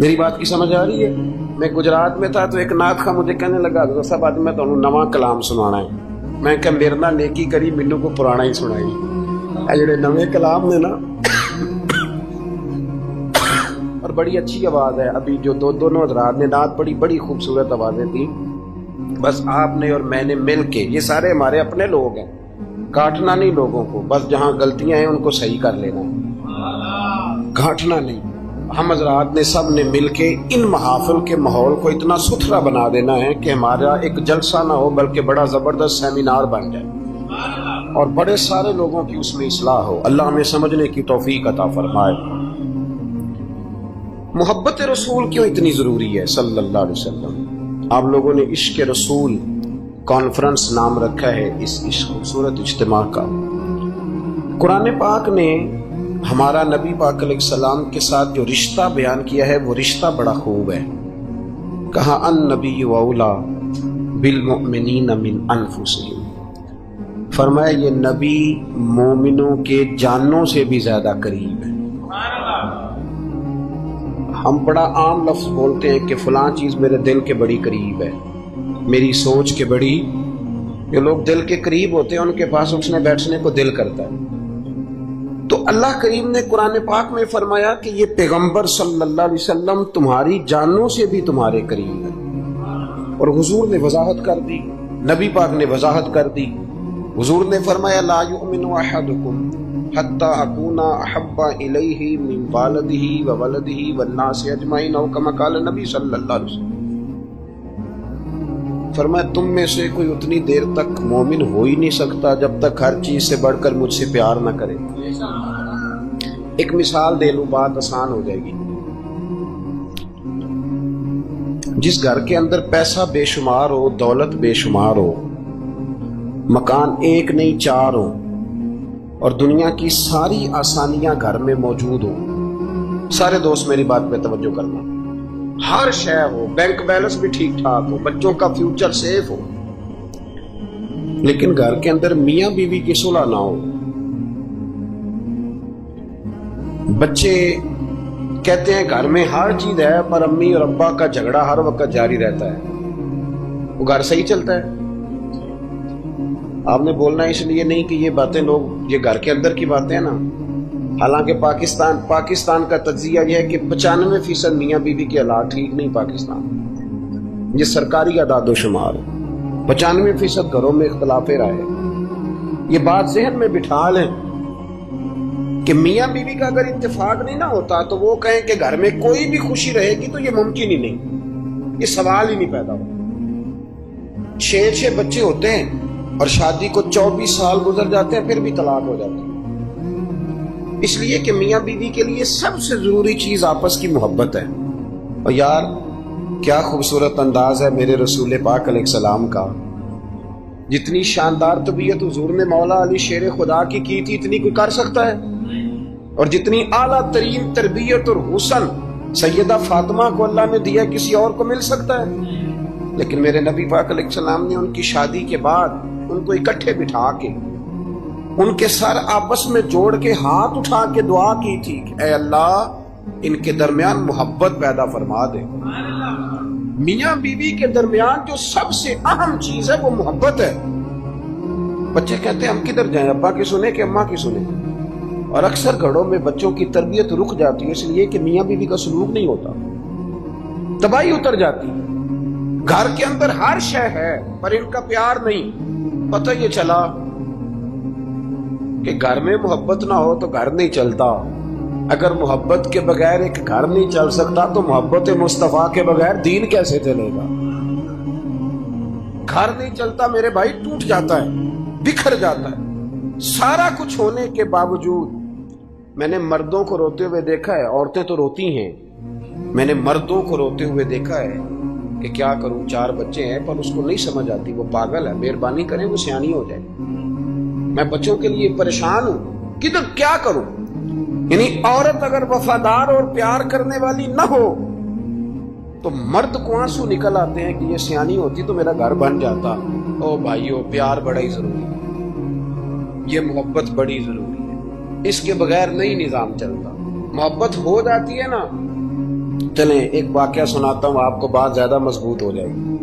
[SPEAKER 3] میری بات کی سمجھ آ رہی ہے؟ میں گجرات میں تھا تو ایک نعت خواں مجھے کہنے لگا حضرت صاحب آج میں تمہیں نواں کلام سنانا ہے۔ میں کہ میرے نال نیکی کری، مینوں کو پرانا ہی سنائی۔ اے جڑے نویں کلام نے نا، اور بڑی اچھی آواز ہے۔ ابھی جو دونوں حضرات نے نعت پڑھی، بڑی خوبصورت آوازیں تھیں۔ بس آپ نے اور میں نے مل کے، یہ سارے ہمارے اپنے لوگ ہیں، کاٹنا نہیں لوگوں کو، بس جہاں غلطیاں ہیں ان کو صحیح کر لینا ہے، کاٹنا نہیں۔ ہم حضرات نے سب نے مل کے ان محافل کے ماحول کو اتنا ستھرا بنا دینا ہے کہ ہمارا ایک جلسہ نہ ہو بلکہ بڑا زبردست سیمینار بن جائے اور بڑے سارے لوگوں کی اس میں اصلاح ہو۔ اللہ ہمیں سمجھنے کی توفیق عطا فرمائے۔ محبت رسول کیوں اتنی ضروری ہے صلی اللہ علیہ وسلم؟ آپ لوگوں نے عشق رسول کانفرنس نام رکھا ہے اس خوبصورت اجتماع کا۔ قرآن پاک نے ہمارا نبی پاک علیہ السلام کے ساتھ جو رشتہ بیان کیا ہے وہ رشتہ بڑا خوب ہے۔ کہا ان نبی اولا بالمؤمنین من انفسہم، فرمایا یہ نبی مومنوں کے جانوں سے بھی زیادہ قریب ہے۔ ہم بڑا عام لفظ بولتے ہیں کہ فلاں چیز میرے دل کے بڑی قریب ہے، میری سوچ کے بڑی۔ جو لوگ دل کے قریب ہوتے ہیں ان کے پاس اٹھنے بیٹھنے کو دل کرتا ہے۔ تو اللہ کریم نے قرآن پاک میں فرمایا کہ یہ پیغمبر صلی اللہ علیہ وسلم تمہاری جانوں سے بھی تمہارے قریب ہے۔ اور حضور نے وضاحت کر دی، نبی پاک نے وضاحت کر دی۔ حضور نے فرمایا لا یؤمن احدکم حتی اکون احب الیہ من والدہ وولدہ والناس اجمعین، او کما قال نبی صلی اللہ علیہ وسلم۔ فرمایا تم میں سے کوئی اتنی دیر تک مومن ہو ہی نہیں سکتا جب تک ہر چیز سے بڑھ کر مجھ سے پیار نہ کرے۔ ایک مثال دے لوں، بات آسان ہو جائے گی۔ جس گھر کے اندر پیسہ بے شمار ہو، دولت بے شمار ہو، مکان ایک نہیں چار ہو، اور دنیا کی ساری آسانیاں گھر میں موجود ہو، سارے دوست میری بات پہ توجہ کرنا، ہر شے ہو، بینک بیلنس بھی ٹھیک ٹھاک ہو، بچوں کا فیوچر سیف ہو، لیکن گھر کے اندر میاں بیوی کی صلح نہ ہو، بچے کہتے ہیں گھر میں ہر چیز ہے پر امی اور ابا کا جھگڑا ہر وقت جاری رہتا ہے، وہ گھر صحیح چلتا ہے؟ آپ نے بولنا اس لیے نہیں کہ یہ باتیں لوگ، یہ گھر کے اندر کی باتیں ہیں نا۔ حالانکہ پاکستان کا تجزیہ یہ ہے کہ 95% میاں بیوی کے حالات ٹھیک نہیں پاکستان، یہ سرکاری اعداد و شمار ہے۔ 95% گھروں میں اختلاف رائے۔ یہ بات ذہن میں بٹھا لیں کہ میاں بیوی کا اگر اتفاق نہیں نہ ہوتا تو وہ کہیں کہ گھر میں کوئی بھی خوشی رہے گی تو یہ ممکن ہی نہیں، یہ سوال ہی نہیں پیدا ہو۔ 6 بچے ہوتے ہیں اور شادی کو 24 سال گزر جاتے ہیں پھر بھی طلاق ہو جاتی ہے، اس لیے کہ میاں بیوی کے لیے سب سے ضروری چیز آپس کی محبت ہے۔ اور یار کیا خوبصورت انداز ہے میرے رسول پاک علیہ السلام کا، جتنی شاندار طبیعت حضور نے مولا علی شیر خدا کی تھی اتنی کوئی کر سکتا ہے؟ اور جتنی اعلیٰ ترین تربیت اور حسن سیدہ فاطمہ کو اللہ نے دیا کسی اور کو مل سکتا ہے؟ لیکن میرے نبی پاک علیہ السلام نے ان کی شادی کے بعد ان کو اکٹھے بٹھا کے ان کے سر آپس میں جوڑ کے ہاتھ اٹھا کے دعا کی تھی کہ اے اللہ ان کے درمیان محبت پیدا فرما دے۔ میاں بیوی کے درمیان جو سب سے اہم چیز ہے وہ محبت ہے۔ بچے کہتے ہیں ہم کدھر جائیں، ابا کی سنیں کہ اماں کی سنیں؟ اور اکثر گھروں میں بچوں کی تربیت رک جاتی ہے اس لیے کہ میاں بیوی کا سلوک نہیں ہوتا، تباہی اتر جاتی ہے۔ گھر کے اندر ہر شے ہے پر ان کا پیار نہیں۔ پتہ یہ چلا کہ گھر میں محبت نہ ہو تو گھر نہیں چلتا۔ اگر محبت کے بغیر ایک گھر نہیں چل سکتا تو محبت مصطفیٰ کے بغیر دین کیسے چلے گا؟ گھر نہیں چلتا میرے بھائی، ٹوٹ جاتا ہے، بکھر جاتا ہے۔ سارا کچھ ہونے کے باوجود میں نے مردوں کو روتے ہوئے دیکھا ہے، عورتیں تو روتی ہیں، میں نے مردوں کو روتے ہوئے دیکھا ہے کہ کیا کروں 4 بچے ہیں پر اس کو نہیں سمجھ آتی، وہ پاگل ہے، مہربانی کریں وہ سیانی ہو جائے، میں بچوں کے لیے پریشان ہوں، کدھر کیا کروں؟ یعنی عورت اگر وفادار اور پیار کرنے والی نہ ہو تو مرد کو آنسو نکل آتے ہیں کہ یہ سیانی ہوتی تو میرا گھر بن جاتا. او بھائیو، پیار بڑا ہی ضروری ہے، یہ محبت بڑی ضروری ہے، اس کے بغیر نہیں نظام چلتا. محبت ہو جاتی ہے نا. چلیں ایک واقعہ سناتا ہوں آپ کو، بات زیادہ مضبوط ہو جائے گی.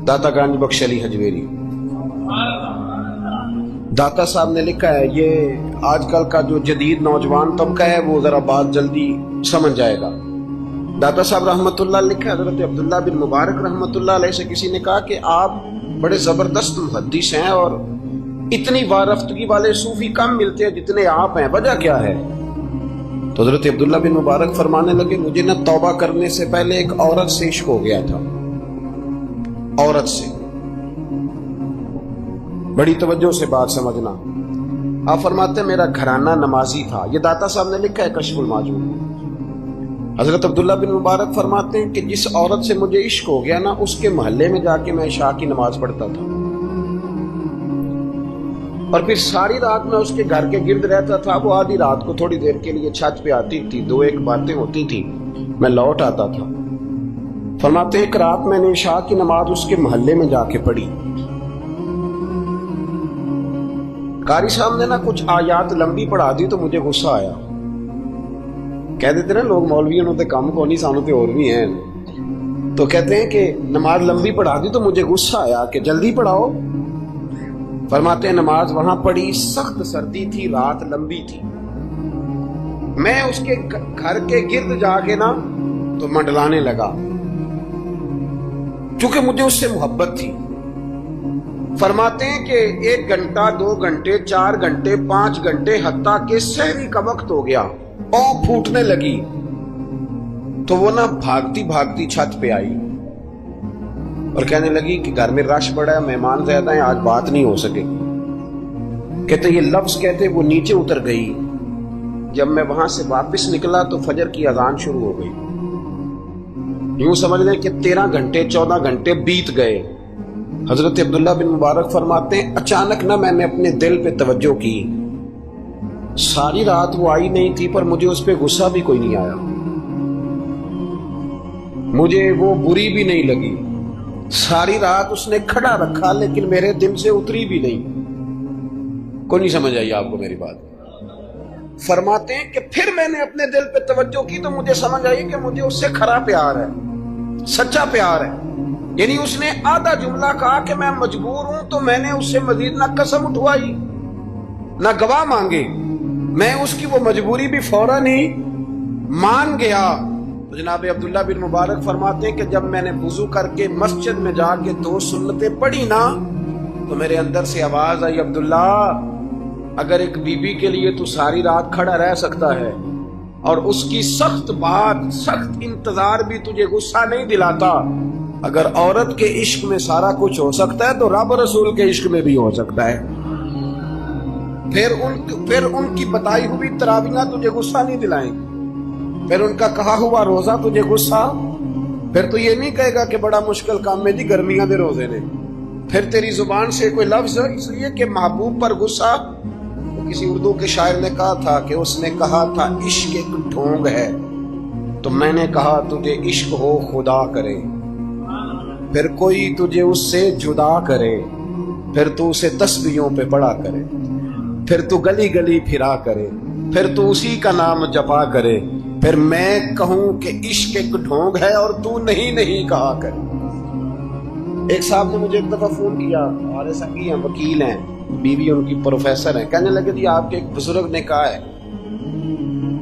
[SPEAKER 3] داتا گنج بخش علی حجویری، داتا صاحب نے لکھا ہے، یہ آج کل کا جو جدید نوجوان طبقہ ہے وہ ذرا بات جلدی سمجھ جائے گا. داتا صاحب رحمۃ اللہ لکھا ہے، حضرت عبداللہ بن مبارک رحمۃ اللہ علیہ سے کسی نے کہا کہ آپ بڑے زبردست محدث ہیں اور اتنی وارفتگی والے صوفی کم ملتے ہیں جتنے آپ ہیں، وجہ کیا ہے؟ تو حضرت عبداللہ بن مبارک فرمانے لگے، مجھے نہ توبہ کرنے سے پہلے ایک عورت سے عشق ہو گیا تھا، عورت سے. بڑی توجہ سے بات سمجھنا. آپ فرماتے ہیں میرا گھرانہ نمازی تھا. یہ داتا صاحب نے لکھا ہے کشف المعجون. حضرت عبداللہ بن مبارک فرماتے ہیں کہ جس عورت سے مجھے عشق ہو گیا نا، اس کے محلے میں جا کے میں عشاء کی نماز پڑھتا تھا اور پھر ساری رات میں اس کے گھر کے گرد رہتا تھا. وہ آدھی رات کو تھوڑی دیر کے لیے چھت پہ آتی تھی، دو ایک باتیں ہوتی تھی، میں لوٹ آتا تھا. فرماتے ہیں ایک رات میں نے عشاء کی نماز اس کے محلے میں جا کے پڑھی. قاری صاحب نے نا کچھ آیات لمبی پڑھا دی تو مجھے غصہ آیا. کہہ دیتے نا لوگ مولویوں نے کام کو نہیں، سانو تے اور بھی ہیں. تو کہتے ہیں کہ نماز لمبی پڑھا دی تو مجھے غصہ آیا کہ جلدی پڑھاؤ. فرماتے ہیں نماز وہاں پڑھی، سخت سردی تھی، رات لمبی تھی. میں اس کے گھر کے گرد جا کے نا تو منڈلانے لگا، چونکہ مجھے اس سے محبت تھی. فرماتے ہیں کہ 1 گھنٹہ 2 گھنٹے 4 گھنٹے 5 گھنٹے حتیٰ کہ سحری کا وقت ہو گیا، اور پھوٹنے لگی. تو وہ نا بھاگتی بھاگتی چھت پہ آئی اور کہنے لگی کہ گھر میں رش بڑا ہے، مہمان زیادہ ہیں، آج بات نہیں ہو سکے. کہتے یہ لفظ کہتے وہ نیچے اتر گئی. جب میں وہاں سے واپس نکلا تو فجر کی اذان شروع ہو گئی. یوں سمجھ لیں کہ 13 گھنٹے 14 گھنٹے بیت گئے. حضرت عبداللہ بن مبارک فرماتے ہیں اچانک نہ میں نے اپنے دل پہ توجہ کی. ساری رات وہ آئی نہیں تھی، پر مجھے اس پہ غصہ بھی کوئی نہیں آیا، مجھے وہ بری بھی نہیں لگی. ساری رات اس نے کھڑا رکھا لیکن میرے دل سے اتری بھی نہیں. کوئی نہیں سمجھ آئی آپ کو میری بات؟ فرماتے ہیں کہ پھر میں نے اپنے دل پہ توجہ کی تو مجھے سمجھ آئی کہ مجھے اس سے کھرا پیار ہے، سچا پیار ہے. یعنی اس نے آدھا جملہ کہا کہ میں مجبور ہوں، تو میں نے اس سے مزید نہ قسم اٹھوائی نہ گواہ مانگے، میں اس کی وہ مجبوری بھی فوراً ہی مان گیا. تو جناب عبداللہ بن مبارک فرماتے ہیں کہ جب میں نے وضو کر کے مسجد میں جا کے 2 سنتیں پڑھی نا تو میرے اندر سے آواز آئی، عبداللہ اگر ایک بی بی کے لیے تو ساری رات کھڑا رہ سکتا ہے اور اس کی سخت بات، سخت انتظار بھی تجھے غصہ نہیں دلاتا، اگر عورت کے عشق میں سارا کچھ ہو سکتا ہے تو رب رسول کے عشق میں بھی ہو سکتا ہے. پھر ان کی بتائی ہوئی تراویحاں تجھے غصہ نہیں دلائیں گی، پھر ان کا کہا ہوا روزہ تجھے غصہ، پھر تو یہ نہیں کہے گا کہ بڑا مشکل کام میں جی گرمیاں دے روزے نے. پھر تیری زبان سے کوئی لفظ، اس لیے کہ محبوب پر غصہ. کسی اردو کے شاعر نے کہا تھا کہ اس نے کہا تھا عشق ایک ڈھونگ ہے، تو میں نے کہا تجھے عشق ہو خدا کرے، پھر کوئی تجھے اس سے جدا کرے، پھر تو اسے تسبیحوں پہ بڑا کرے، پھر تو گلی گلی پھرا کرے، پھر تو اسی کا نام جپا کرے، پھر میں کہوں کہ عشق ایک ڈھونگ ہے اور تو نہیں کہا کرے. ایک صاحب نے مجھے ایک دفعہ فون کیا، ہمارے سنگی ہیں، وکیل ہیں، بیوی ان کی پروفیسر ہیں. کہنے لگے جی آپ کے ایک بزرگ نے کہا ہے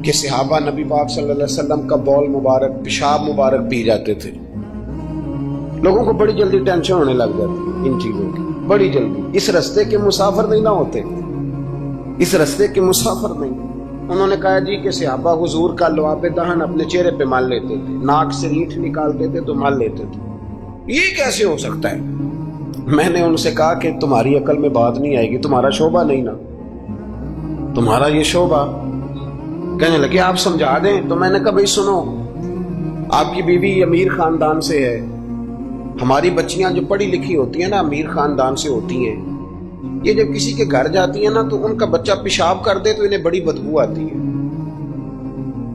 [SPEAKER 3] کہ صحابہ نبی پاک صلی اللہ علیہ وسلم کا بول مبارک، پیشاب مبارک پی جاتے تھے. لوگوں کو بڑی جلدی ٹینشن ہونے لگ جاتی ان چیزوں کی، بڑی جلدی. اس رستے کے مسافر نہیں نہ ہوتے، اس رستے کے مسافر نہیں. انہوں نے کہا جی کہ صحابہ حضور کا لعاب دہن اپنے چہرے پہ مال لیتے تھے، ناک سے ریٹھ نکالتے تھے تو مال لیتے تھے. یہ کیسے ہو سکتا ہے؟ میں نے ان سے کہا کہ تمہاری عقل میں بات نہیں آئے گی، تمہارا شعبہ نہیں نا، تمہارا یہ شعبہ. کہنے لگے آپ سمجھا دیں. تو میں نے کہا بھائی سنو، آپ کی بیوی امیر خاندان سے ہے، ہماری بچیاں جو پڑھی لکھی ہوتی ہیں نا امیر خاندان سے ہوتی ہیں، یہ جب کسی کے گھر جاتی ہیں نا تو ان کا بچہ پیشاب کر دے تو انہیں بڑی بدبو آتی ہے.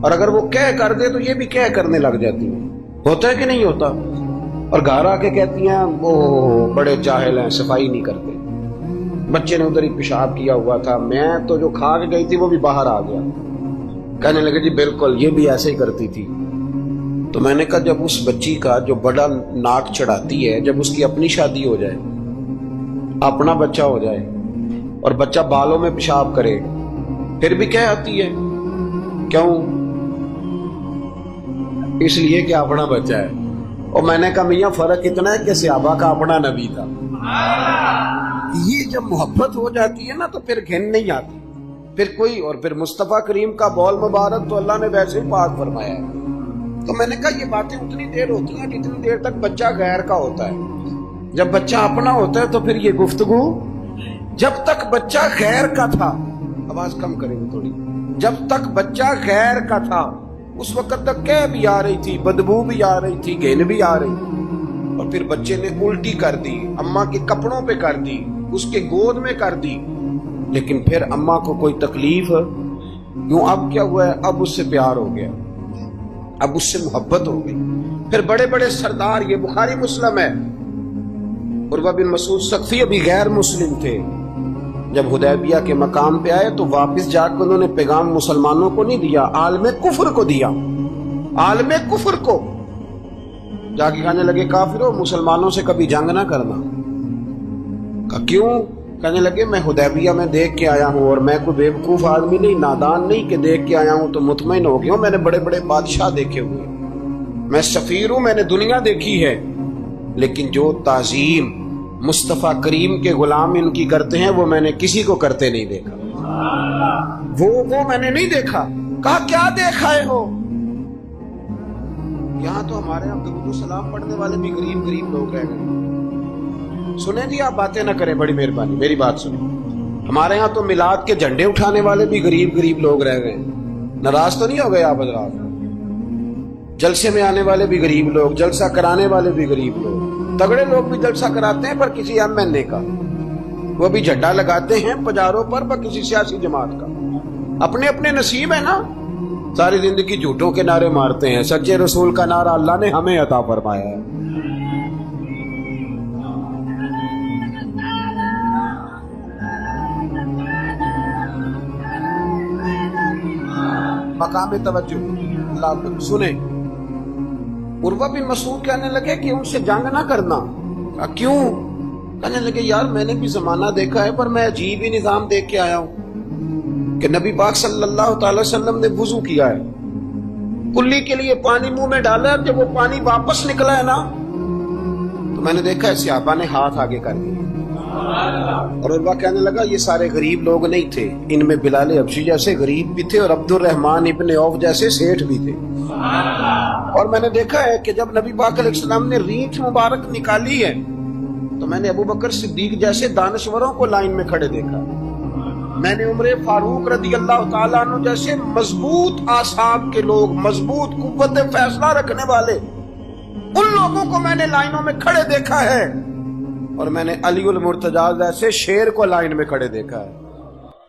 [SPEAKER 3] اور اگر وہ کہہ کر دے تو یہ بھی کہہ کرنے لگ جاتی ہیں. ہوتا ہے کہ نہیں ہوتا؟ اور گھر آ کے کہتی ہیں وہ بڑے جاہل ہیں، صفائی نہیں کرتے. بچے نے ادھر ہی پیشاب کیا ہوا تھا، میں تو جو کھا کے گئی تھی وہ بھی باہر آ گیا. کہنے لگے جی بالکل یہ بھی ایسے ہی کرتی تھی. تو میں نے کہا جب اس بچی کا جو بڑا ناک چڑھاتی ہے، جب اس کی اپنی شادی ہو جائے، اپنا بچہ ہو جائے اور بچہ بالوں میں پیشاب کرے، پھر بھی کیا آتی ہے؟ کیوں؟ اس لیے کہ اپنا بچہ ہے. اور میں نے کہا میاں فرق اتنا ہے کہ صحابہ کا اپنا نبی تھا. یہ جب محبت ہو جاتی ہے نا تو پھر گھن نہیں آتی پھر کوئی. اور پھر مصطفیٰ کریم کا بول مبارک تو اللہ نے ویسے ہی پاک فرمایا ہے. تو میں نے کہا یہ باتیں اتنی دیر ہوتی ہیں جتنی دیر تک بچہ غیر کا ہوتا ہے. جب بچہ اپنا ہوتا ہے تو پھر یہ گفتگو. جب تک بچہ غیر کا تھا، آواز کم کریں گے تھوڑی، جب تک بچہ غیر کا تھا اس وقت تک کہہ بھی آ رہی تھی، بدبو بھی آ رہی تھی، گھن بھی آ رہی تھی. اور پھر بچے نے الٹی کر دی، اماں کے کپڑوں پہ کر دی، اس کے گود میں کر دی. لیکن پھر اماں کو کوئی تکلیف کیوں؟ اب کیا ہوا ہے؟ اب اس سے پیار ہو گیا، اب اس سے محبت ہو گئی. پھر بڑے بڑے سردار، یہ بخاری مسلم ہے، عروہ بن مسعود ثقفی ابھی غیر مسلم تھے، جب حدیبیہ کے مقام پہ آئے تو واپس جا کے انہوں نے پیغام مسلمانوں کو نہیں دیا، عالم کفر کو دیا. عالم کفر کو جا کے کہنے لگے کافرو، مسلمانوں سے کبھی جنگ نہ کرنا. کہا کیوں؟ کہنے لگے میں حدیبیہ میں دیکھ کے آیا ہوں، اور میں کوئی بیوقوف آدمی نہیں، نادان نہیں کہ دیکھ کے آیا ہوں تو مطمئن ہو گیا ہوں. میں نے بڑے بڑے بادشاہ دیکھے ہوئے، میں سفیر ہوں، میں نے دنیا دیکھی ہے، لیکن جو تعظیم مصطفیٰ کریم کے غلام ان کی کرتے ہیں وہ میں نے کسی کو کرتے نہیں دیکھا. وہ میں نے نہیں دیکھا. کہا کیا دیکھا ہے ہو؟ یہاں تو ہمارے یہاں درود و سلام پڑھنے والے بھی غریب غریب لوگ رہ گئے. سنیں جی، آپ باتیں نہ کریں، بڑی مہربانی میری بات سنیں. ہمارے ہاں تو میلاد کے جھنڈے اٹھانے والے بھی غریب غریب لوگ رہ گئے. ناراض تو نہیں ہو گئے آپ حضرات؟ جلسے میں آنے والے بھی غریب لوگ، جلسہ کرانے والے بھی غریب لوگ. تگڑے لوگ بھی جلسہ کراتے ہیں پر کسی ایم این اے کا، وہ بھی جھنڈا لگاتے ہیں پجاروں پر کسی سیاسی جماعت کا. اپنے اپنے نصیب ہے نا. ساری زندگی جھوٹوں کے نعرے مارتے ہیں، سچے رسول کا نعرہ اللہ نے ہمیں عطا فرمایا ہے. مقام توجہ اللہ سنیں. عروہ بن مسعود کہنے لگے کہ ان سے جنگ نہ کرنا. کیوں؟ کہنے لگے یار میں نے بھی زمانہ دیکھا ہے پر میں عجیب ہی نظام دیکھ کے آیا ہوں کہ نبی پاک صلی اللہ تعالی وسلم نے وضو کیا ہے، کلی کے لیے پانی منہ میں ڈالا ہے، جب وہ پانی واپس نکلا ہے نا تو میں نے دیکھا ہے صحابہ نے ہاتھ آگے کر دیے. اور عروہ کہنے لگا یہ سارے غریب لوگ نہیں تھے، ان میں بلال حبشی جیسے غریب بھی تھے اور عبد الرحمن ابن عوف جیسے سیٹھ بھی تھے. اور میں نے دیکھا ہے کہ جب نبی پاک علیہ السلام نے ریچھ مبارک نکالی ہے تو میں نے ابو بکر صدیق جیسے دانشوروں کو لائن میں کھڑے دیکھا. میں نے عمر فاروق رضی اللہ تعالیٰ عنہ جیسے مضبوط اعصاب کے لوگ، مضبوط قوت فیصلہ رکھنے والے، ان لوگوں کو میں نے لائنوں میں کھڑے دیکھا ہے. اور میں نے علی المرتضیٰ جیسے شیر کو لائن میں کھڑے دیکھا ہے.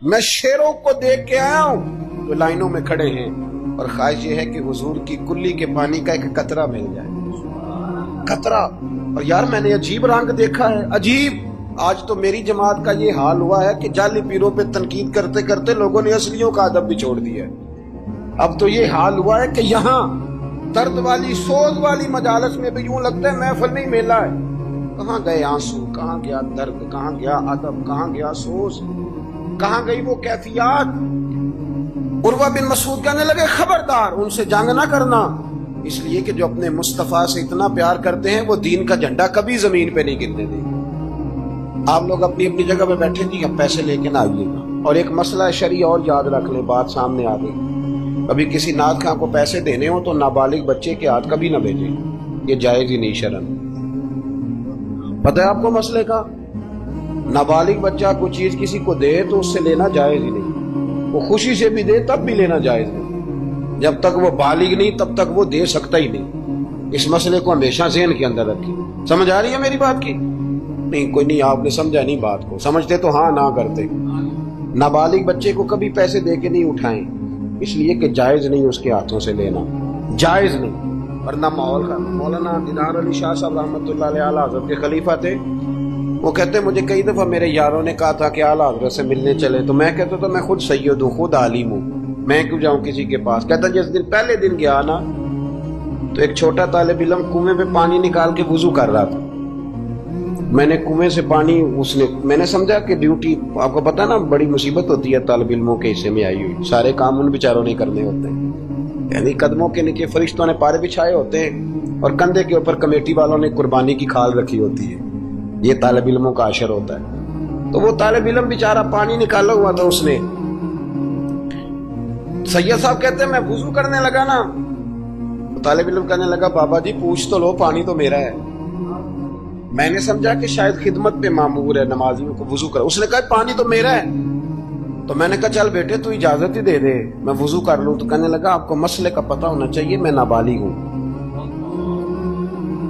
[SPEAKER 3] میں شیروں کو دیکھ کے آیا ہوں جو لائنوں میں کھڑے ہیں، اور خواہش یہ ہے کہ حضور کی کلی کے پانی کا ایک قطرہ مل جائے. قطرہ. اور یار میں نے عجیب رنگ دیکھا ہے، عجیب. آج تو میری جماعت کا یہ حال ہوا ہے کہ جعلی پیروں پہ تنقید کرتے کرتے لوگوں نے اصلیوں کا ادب بھی چھوڑ دیا ہے. اب تو یہ حال ہوا ہے کہ یہاں درد والی سوز والی مجالس میں بھی یوں لگتا ہے محفل نہیں میلہ ہے. کہاں گئے آنسو، کہاں گیا درد، کہاں گیا ادب، کہاں گیا سوز، کہاں گئی وہ کیفیات. عروہ بن مسعود کہنے لگے خبردار ان سے جنگ نہ کرنا، اس لیے کہ جو اپنے مصطفیٰ سے اتنا پیار کرتے ہیں وہ دین کا جھنڈا کبھی زمین پہ نہیں گرنے دیں گے. آپ لوگ اپنی اپنی جگہ پہ بیٹھے جی، اب پیسے لے کے نہ آئیے گا. اور ایک مسئلہ شرعی اور یاد رکھ لیں، بات سامنے آ گئی. ابھی کسی نعت خواں کو پیسے دینے ہوں تو نابالغ بچے کے ہاتھ کبھی نہ بھیجیں، یہ جائز ہی نہیں شرعن. پتہ ہے آپ کو مسئلے کا؟ نابالغ بچہ کوئی چیز کسی کو دے تو اس سے لینا جائز ہی نہیں. وہ خوشی سے بھی دے تب بھی لینا جائز نہیں. جب تک وہ بالغ نہیں تب تک وہ دے سکتا ہی نہیں. اس مسئلے کو ہمیشہ ذہن کے اندر رکھیں. سمجھ آ رہی ہے میری بات کی؟ نہیں کوئی نہیں، آپ نے سمجھا نہیں بات کو. سمجھتے تو ہاں نہ کرتے. نابالغ بچے کو کبھی پیسے دے کے نہیں اٹھائیں. اس لیے کہ جائز نہیں اس کے ہاتھوں سے لینا، جائز نہیں، ورنہ ماحول کا۔ مولانا دیدار علی شاہ صاحب رحمۃ اللہ علیہ اعلیٰ حضرت کے خلیفہ تھے، وہ کہتے ہیں مجھے کئی دفعہ میرے یاروں نے کہا تھا کہ اعلیٰ حضرت سے ملنے چلے، تو میں کہتا تھا میں خود سید ہوں، خود عالم ہوں، میں کیوں جاؤں کسی کے پاس۔ کہتا جس دن پہلے دن گیا نا تو ایک چھوٹا طالب علم کنویں پہ پانی نکال کے وضو کر رہا تھا، میں نے کنویں سے پانی میں نے سمجھا کہ ڈیوٹی، آپ کو پتا نا بڑی مصیبت ہوتی ہے طالب علموں کے حصے میں آئی ہوئی، سارے کام ان بیچاروں نے کرنے ہوتے ہیں، یعنی قدموں کے نیچے فرشتوں نے پارے بچھائے ہوتے ہیں اور کندھے کے اوپر کمیٹی والوں نے قربانی کی کھال رکھی ہوتی ہے، یہ طالب علموں کا عشر ہوتا ہے۔ تو وہ طالب علم بیچارہ پانی نکالا ہوا تھا، اس نے، سید صاحب کہتے ہیں میں وضو کرنے لگا نا، طالب علم کہنے لگا بابا جی پوچھ تو لو، پانی تو میرا ہے۔ میں نے سمجھا کہ شاید خدمت پہ مامور ہے، نمازیوں کو وضو کر، اس نے کہا پانی تو میرا ہے۔ تو میں نے کہا چل بیٹے تو اجازت ہی دے دے میں وضو کر لوں۔ تو کہنے لگا آپ کو مسئلے کا پتہ ہونا چاہیے، میں نابالغ ہوں،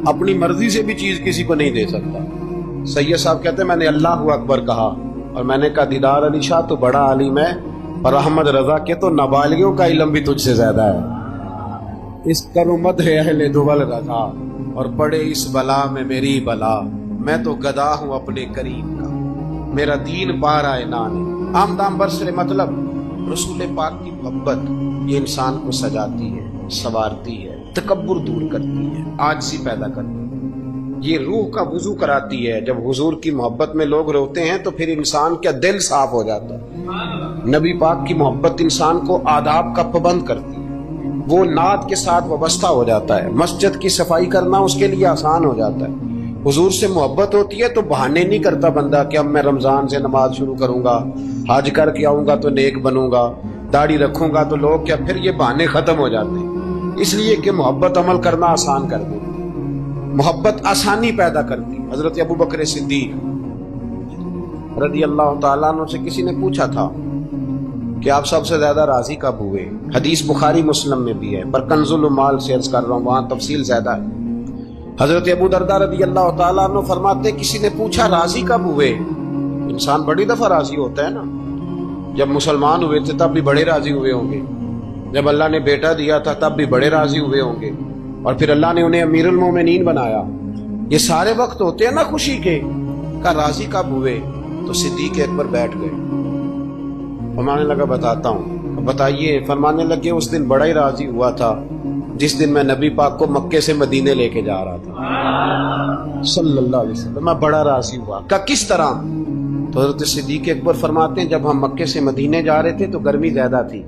[SPEAKER 3] اپنی مرضی سے بھی چیز کسی کو نہیں دے سکتا۔ سید صاحب کہتے ہیں میں نے اللہ اکبر کہا اور میں نے کہا دیدار علی شاہ تو بڑا عالم ہے، اور احمد رضا کے تو نابالغوں کا علم بھی تجھ سے زیادہ ہے۔ اس کرمد ہے اہل دول رضا، اور پڑے اس بلا میں میری بلا، میں تو گدا ہوں اپنے کریم کا، میرا دین پا رہا ہے نانے۔ آمدام برسر مطلب رسول پاک کی محبت یہ انسان کو سجاتی ہے، سنوارتی ہے، تکبر دور کرتی ہے، عاجزی پیدا کرتی ہے، یہ روح کا وضو کراتی ہے۔ جب حضور کی محبت میں لوگ روتے ہیں تو پھر انسان کا دل صاف ہو جاتا ہے۔ نبی پاک کی محبت انسان کو آداب کا پابند کرتی ہے، وہ نعت کے ساتھ وابستہ ہو جاتا ہے، مسجد کی صفائی کرنا اس کے لیے آسان ہو جاتا ہے۔ حضور سے محبت ہوتی ہے تو بہانے نہیں کرتا بندہ کہ اب میں رمضان سے نماز شروع کروں گا، حج کر کے آؤں گا تو نیک بنوں گا، داڑھی رکھوں گا تو لوگ کیا، پھر یہ بہانے ختم ہو جاتے ہیں۔ اس لیے کہ محبت عمل کرنا آسان کر دے، محبت آسانی پیدا کرتی۔ حضرت ابو بکر صدیق رضی اللہ تعالیٰ عنہ سے کسی نے پوچھا تھا کہ آپ سب سے زیادہ راضی کب ہوئے؟ حدیث بخاری مسلم میں بھی ہے، پر کنز المال سے عرض کر رہا ہوں، وہاں تفصیل زیادہ ہے۔ حضرت ابو درداء رضی اللہ تعالیٰ عنہ فرماتے کسی نے پوچھا راضی کب ہوئے؟ انسان بڑی دفعہ راضی ہوتا ہے نا، جب مسلمان ہوئے تھے تب بھی بڑے راضی ہوئے ہوں گے، جب اللہ نے بیٹا دیا تھا تب بھی بڑے راضی ہوئے ہوں گے، اور پھر اللہ نے انہیں امیر المومنین بنایا، یہ سارے وقت ہوتے ہیں نا خوشی کے۔ کہا راضی کب ہوئے؟ تو صدیق اکبر بیٹھ گئے، فرمانے لگا بتاتا ہوں۔ بتائیے؟ فرمانے لگے اس دن بڑا ہی راضی ہوا تھا جس دن میں نبی پاک کو مکے سے مدینے لے کے جا رہا تھا صلی اللہ علیہ وسلم، میں بڑا راضی ہوا۔ کہا کس طرح؟ تو حضرت صدیق اکبر فرماتے ہیں جب ہم مکے سے مدینے جا رہے تھے تو گرمی زیادہ تھی،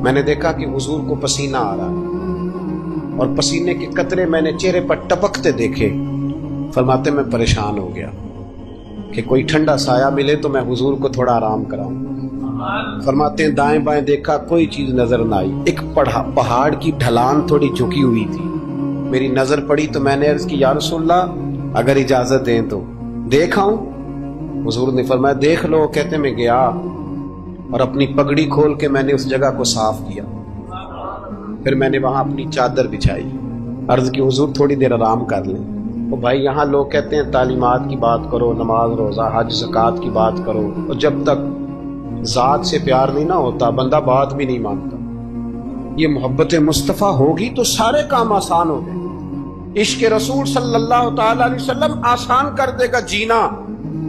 [SPEAKER 3] میں نے دیکھا کہ حضور کو پسینہ آ رہا ہے اور پسینے کے قطرے میں نے چہرے پر ٹپکتے دیکھے۔ فرماتے میں پریشان ہو گیا کہ کوئی ٹھنڈا سایہ ملے تو میں حضور کو تھوڑا آرام کراؤں۔ فرماتے ہیں دائیں بائیں دیکھا کوئی چیز نظر نہ آئی، ایک پہاڑ کی ڈھلان تھوڑی جھکی ہوئی تھی، میری نظر پڑی تو میں نے عرض کی یا رسول اللہ اگر اجازت دیں تو دیکھ آؤں؟ حضور نے فرمایا دیکھ لو۔ کہتے میں گیا اور اپنی پگڑی کھول کے میں نے اس جگہ کو صاف کیا، پھر میں نے وہاں اپنی چادر بچھائی، عرض کی حضور تھوڑی دیر آرام کر لیں۔ تو بھائی یہاں لوگ کہتے ہیں تعلیمات کی بات کرو، نماز روزہ حج زکوٰۃ کی بات کرو، اور جب تک ذات سے پیار نہیں نہ ہوتا بندہ بات بھی نہیں مانتا۔ یہ محبت مصطفیٰ ہوگی تو سارے کام آسان ہو گئے۔ عشق رسول صلی اللہ تعالی علیہ وسلم آسان کر دے گا جینا۔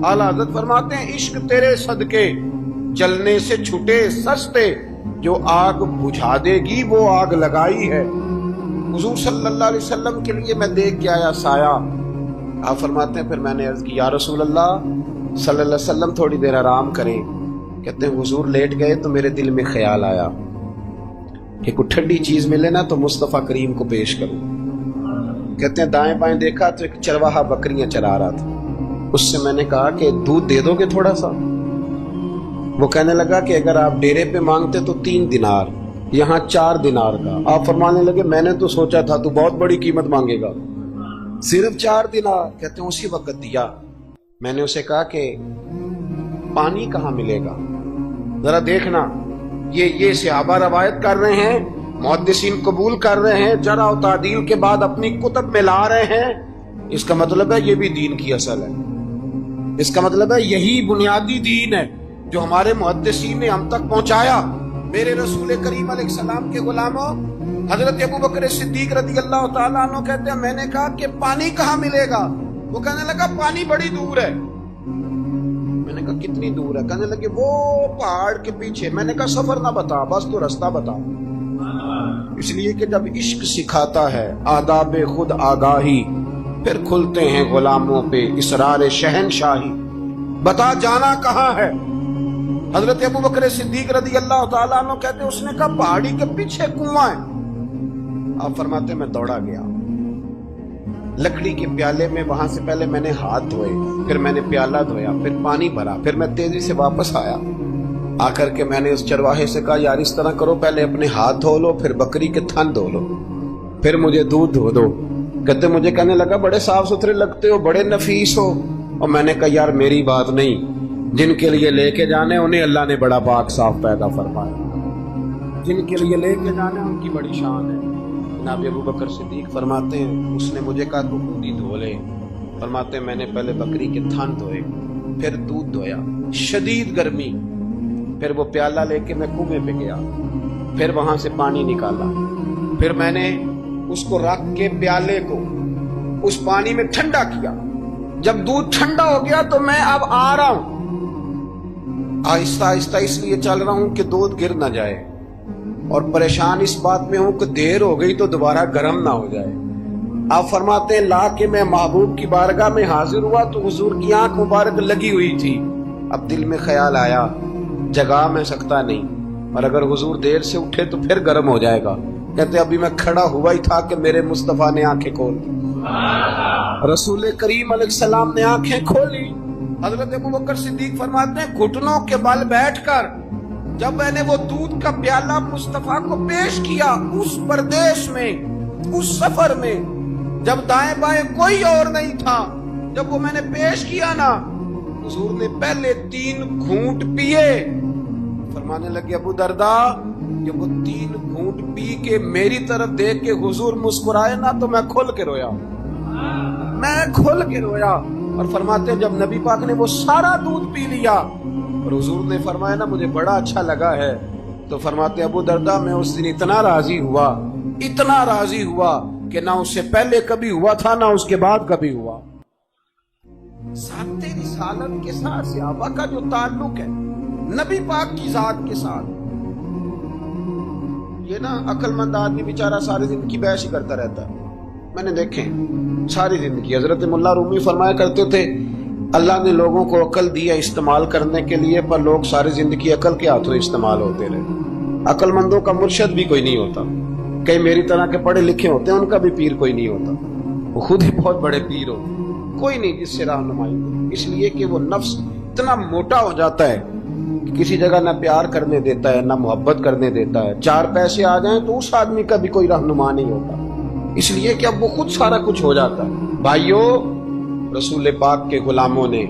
[SPEAKER 3] اعلیٰ حضرت فرماتے ہیں عشق تیرے صدقے جلنے سے چھٹے سستے، جو آگ بجھا دے گی وہ آگ لگائی ہے۔ حضور صلی اللہ علیہ وسلم کے لیے میں دیکھ کے آیا سایہ، آپ فرماتے ہیں پھر میں نے عرض کی یا رسول اللہ صلی اللہ علیہ وسلم تھوڑی دیر آرام کریں۔ کہتے ہیں حضور لیٹ گئے تو میرے دل میں خیال آیا کہ کوئی ٹھنڈی چیز ملے نا تو مصطفیٰ کریم کو پیش کروں۔ کہتے ہیں دائیں بائیں دیکھا تو ایک چرواہا بکریاں چرا رہا تھا، اس سے میں نے کہا کہ دودھ دے دو گے تھوڑا سا؟ وہ کہنے لگا کہ اگر آپ ڈیرے پہ مانگتے تو 3 دینار، یہاں 4 دینار کا۔ آپ فرمانے لگے میں نے تو سوچا تھا تو بہت بڑی قیمت مانگے گا، صرف 4 دینار۔ کہتے ہیں اسی وقت دیا۔ میں نے اسے کہا کہ پانی کہاں ملے گا؟ ذرا دیکھنا، یہ صحابہ روایت کر رہے ہیں، محدثین قبول کر رہے ہیں، جرح و تعدیل کے بعد اپنی کتب میں لا رہے ہیں، اس کا مطلب ہے یہ بھی دین کی اصل ہے، اس کا مطلب ہے یہی بنیادی دین ہے جو ہمارے محدثین نے ہم تک پہنچایا۔ میرے رسول کریم علیہ السلام کے غلاموں، حضرت ابو بکر صدیق رضی اللہ تعالیٰ عنہ کہتے ہیں میں نے کہا کہ پانی کہاں ملے گا؟ وہ کہنے لگا پانی بڑی دور ہے۔ میں نے کہا کتنی دور ہے؟ کہنے لگے وہ پہاڑ کے پیچھے۔ میں نے کہا سفر نہ بتا، بس تو رستہ بتا۔ اس لیے کہ جب عشق سکھاتا ہے آداب خود آگاہی، پھر کھلتے ہیں غلاموں پہ اسرار شہنشاہی۔ بتا جانا کہاں ہے؟ حضرت ابو بکر صدیق رضی اللہ تعالیٰ عنہ کہتے اس نے کہا پہاڑی کے پیچھے کنواں ہے۔ آپ فرماتے میں دوڑا گیا، لکڑی کے پیالے میں وہاں سے پہلے میں نے ہاتھ دھوئے، پھر میں نے پیالہ دھویا، پھر پانی بھرا، پھر میں تیزی سے واپس آیا۔ آ کر کے میں نے اس چرواہے سے کہا یار اس طرح کرو، پہلے اپنے ہاتھ دھو لو، پھر بکری کے تھن دھو لو، پھر مجھے دودھ دھو دو۔ کہتے مجھے کہنے لگا بڑے صاف ستھرے لگتے ہو، بڑے نفیس ہو۔ اور میں نے کہا یار میری بات نہیں، جن کے لیے لے کے جانے انہیں اللہ نے بڑا پاک صاف پیدا فرمایا، جن کے لیے لے کے جانے ان کی بڑی شان ہے۔ جناب ابو بکر صدیق فرماتے ہیں اس نے مجھے کہا تو خود ہی دھو لے۔ فرماتے ہیں میں نے پہلے بکری کے تھن دھوئے، پھر دودھ دھویا، شدید گرمی، پھر وہ پیالہ لے کے میں کنویں پہ گیا، پھر وہاں سے پانی نکالا، پھر میں نے اس کو رکھ کے پیالے کو اس پانی میں ٹھنڈا کیا۔ جب دودھ ٹھنڈا ہو گیا تو میں اب آ رہا ہوں، آہستہ آہستہ اس لیے چل رہا ہوں کہ دودھ گر نہ جائے، اور پریشان اس بات میں ہوں کہ دیر ہو گئی تو دوبارہ گرم نہ ہو جائے۔ آپ فرماتے ہیں لا کے میں محبوب کی بارگاہ میں حاضر ہوا تو حضور کی آنکھ مبارک لگی ہوئی تھی۔ اب دل میں خیال آیا جگا میں سکتا نہیں، اور اگر حضور دیر سے اٹھے تو پھر گرم ہو جائے گا۔ کہتے ابھی میں کھڑا ہوا ہی تھا کہ میرے مصطفیٰ نے آنکھیں کھول دی، رسول کریم علیہ السلام نے آنکھیں کھولی۔ حضرت ابو بکر صدیق فرماتے ہیں گھٹنوں کے بل بیٹھ کر جب میں نے وہ دودھ کا پیالہ مصطفیٰ کو پیش کیا، اس پردیش میں، اس سفر میں، جب دائیں بائیں کوئی اور نہیں تھا، جب وہ میں نے پیش کیا نا، حضور نے پہلے 3 گھونٹ پیے۔ فرمانے لگے ابو درداء جب وہ 3 گھونٹ پی کے میری طرف دیکھ کے حضور مسکرائے نا تو میں کھل کے رویا، میں کھل کے رویا۔ اور فرماتے ہیں جب نبی پاک نے وہ سارا دودھ پی لیا اور حضور نے فرمایا نا مجھے بڑا اچھا لگا ہے، تو فرماتے ابو درداء میں اس دن اتنا راضی ہوا، اتنا راضی ہوا کہ نہ اس سے پہلے کبھی ہوا تھا نہ اس کے بعد کبھی ہوا۔ ذات رسالت کے ساتھ صحابہ کا جو تعلق ہے نبی پاک کی ذات کے ساتھ، یہ نا عقل مند آدمی بیچارہ ساری زندگی بحث ہی کرتا رہتا ہے۔ میں نے دیکھیں ساری زندگی، حضرت ملا رومی فرمایا کرتے تھے اللہ نے لوگوں کو عقل دیا استعمال کرنے کے لیے، پر لوگ ساری زندگی عقل کے ہاتھوں استعمال ہوتے رہے۔ عقل مندوں کا مرشد بھی کوئی نہیں ہوتا، کئی میری طرح کے پڑھے لکھے ہوتے ہیں ان کا بھی پیر کوئی نہیں ہوتا، وہ خود ہی بہت بڑے پیر ہوتے، کوئی نہیں جس سے رہنمائی ہو، اس لیے کہ وہ نفس اتنا موٹا ہو جاتا ہے کہ کسی جگہ نہ پیار کرنے دیتا ہے نہ محبت کرنے دیتا ہے، 4 پیسے آ جائیں تو اس آدمی کا بھی کوئی رہنما نہیں ہوتا، اس لیے کہ اب وہ خود سارا کچھ ہو جاتا ہے۔ بھائیو رسول پاک کے غلاموں نے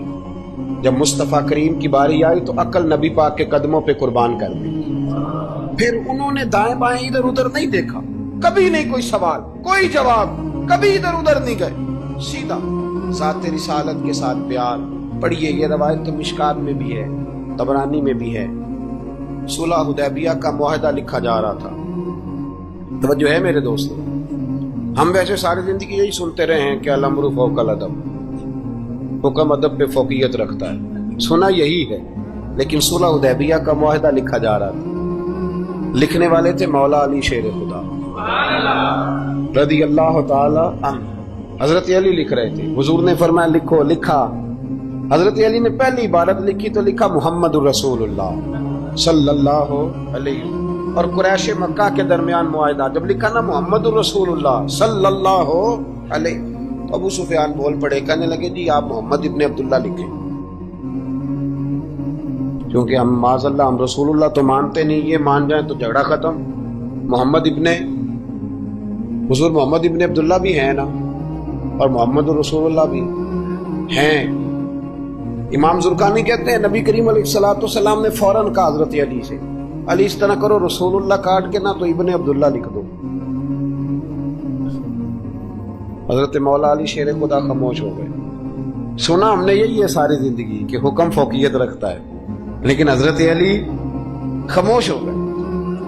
[SPEAKER 3] جب مصطفیٰ کریم کی باری آئی تو عقل نبی پاک کے قدموں پہ قربان کر دی، پھر انہوں نے دائیں بائیں ادھر ادھر نہیں دیکھا، کبھی نہیں کوئی سوال کوئی جواب، کبھی ادھر ادھر نہیں گئے، سیدھا ذات رسالت کے ساتھ پیار۔ پڑھیے یہ روایت تو مشکات میں بھی ہے، طبرانی میں بھی ہے، صلح حدیبیہ کا معاہدہ لکھا جا رہا تھا۔ توجہ ہے میرے دوستو، ہم ویسے ساری زندگی یہی سنتے رہے ہیں کہ الامر فوق الادب، حکم ادب پہ فوقیت رکھتا ہے، سنا یہی ہے، لیکن صلح حدیبیہ کا معاہدہ لکھا جا رہا تھا، لکھنے والے تھے مولا علی شیر خدا رضی اللہ تعالی عنہ، حضرت علی لکھ رہے تھے، حضور نے فرمایا لکھو، لکھا، حضرت علی نے پہلی عبارت لکھی تو لکھا محمد الرسول اللہ صلی اللہ علیہ وسلم، اور قریش مکہ کے درمیان معاہدہ، جب لکھا نا محمد الرسول اللہ صلی اللہ علیہ، تو ابو سفیان بول پڑے، کہنے لگے جی آپ محمد ابن عبداللہ لکھیں، کیونکہ ہم معاذ اللہ ہم رسول اللہ تو مانتے نہیں، یہ مان جائیں تو جھگڑا ختم، محمد ابن حضور محمد ابن عبداللہ بھی ہیں نا، اور محمد الرسول اللہ بھی ہیں۔ امام زرقانی کہتے ہیں نبی کریم علیہ السلام نے فوراً کہا حضرت علی سے، علی اس طرح کرو رسول اللہ کاٹ کے نہ تو ابن عبداللہ لکھ دو۔ حضرت مولا علی شیر خدا خاموش ہو گئے۔ سنا ہم نے یہی ہے ساری زندگی کہ حکم فوقیت رکھتا ہے، لیکن حضرت علی خاموش ہو گئے۔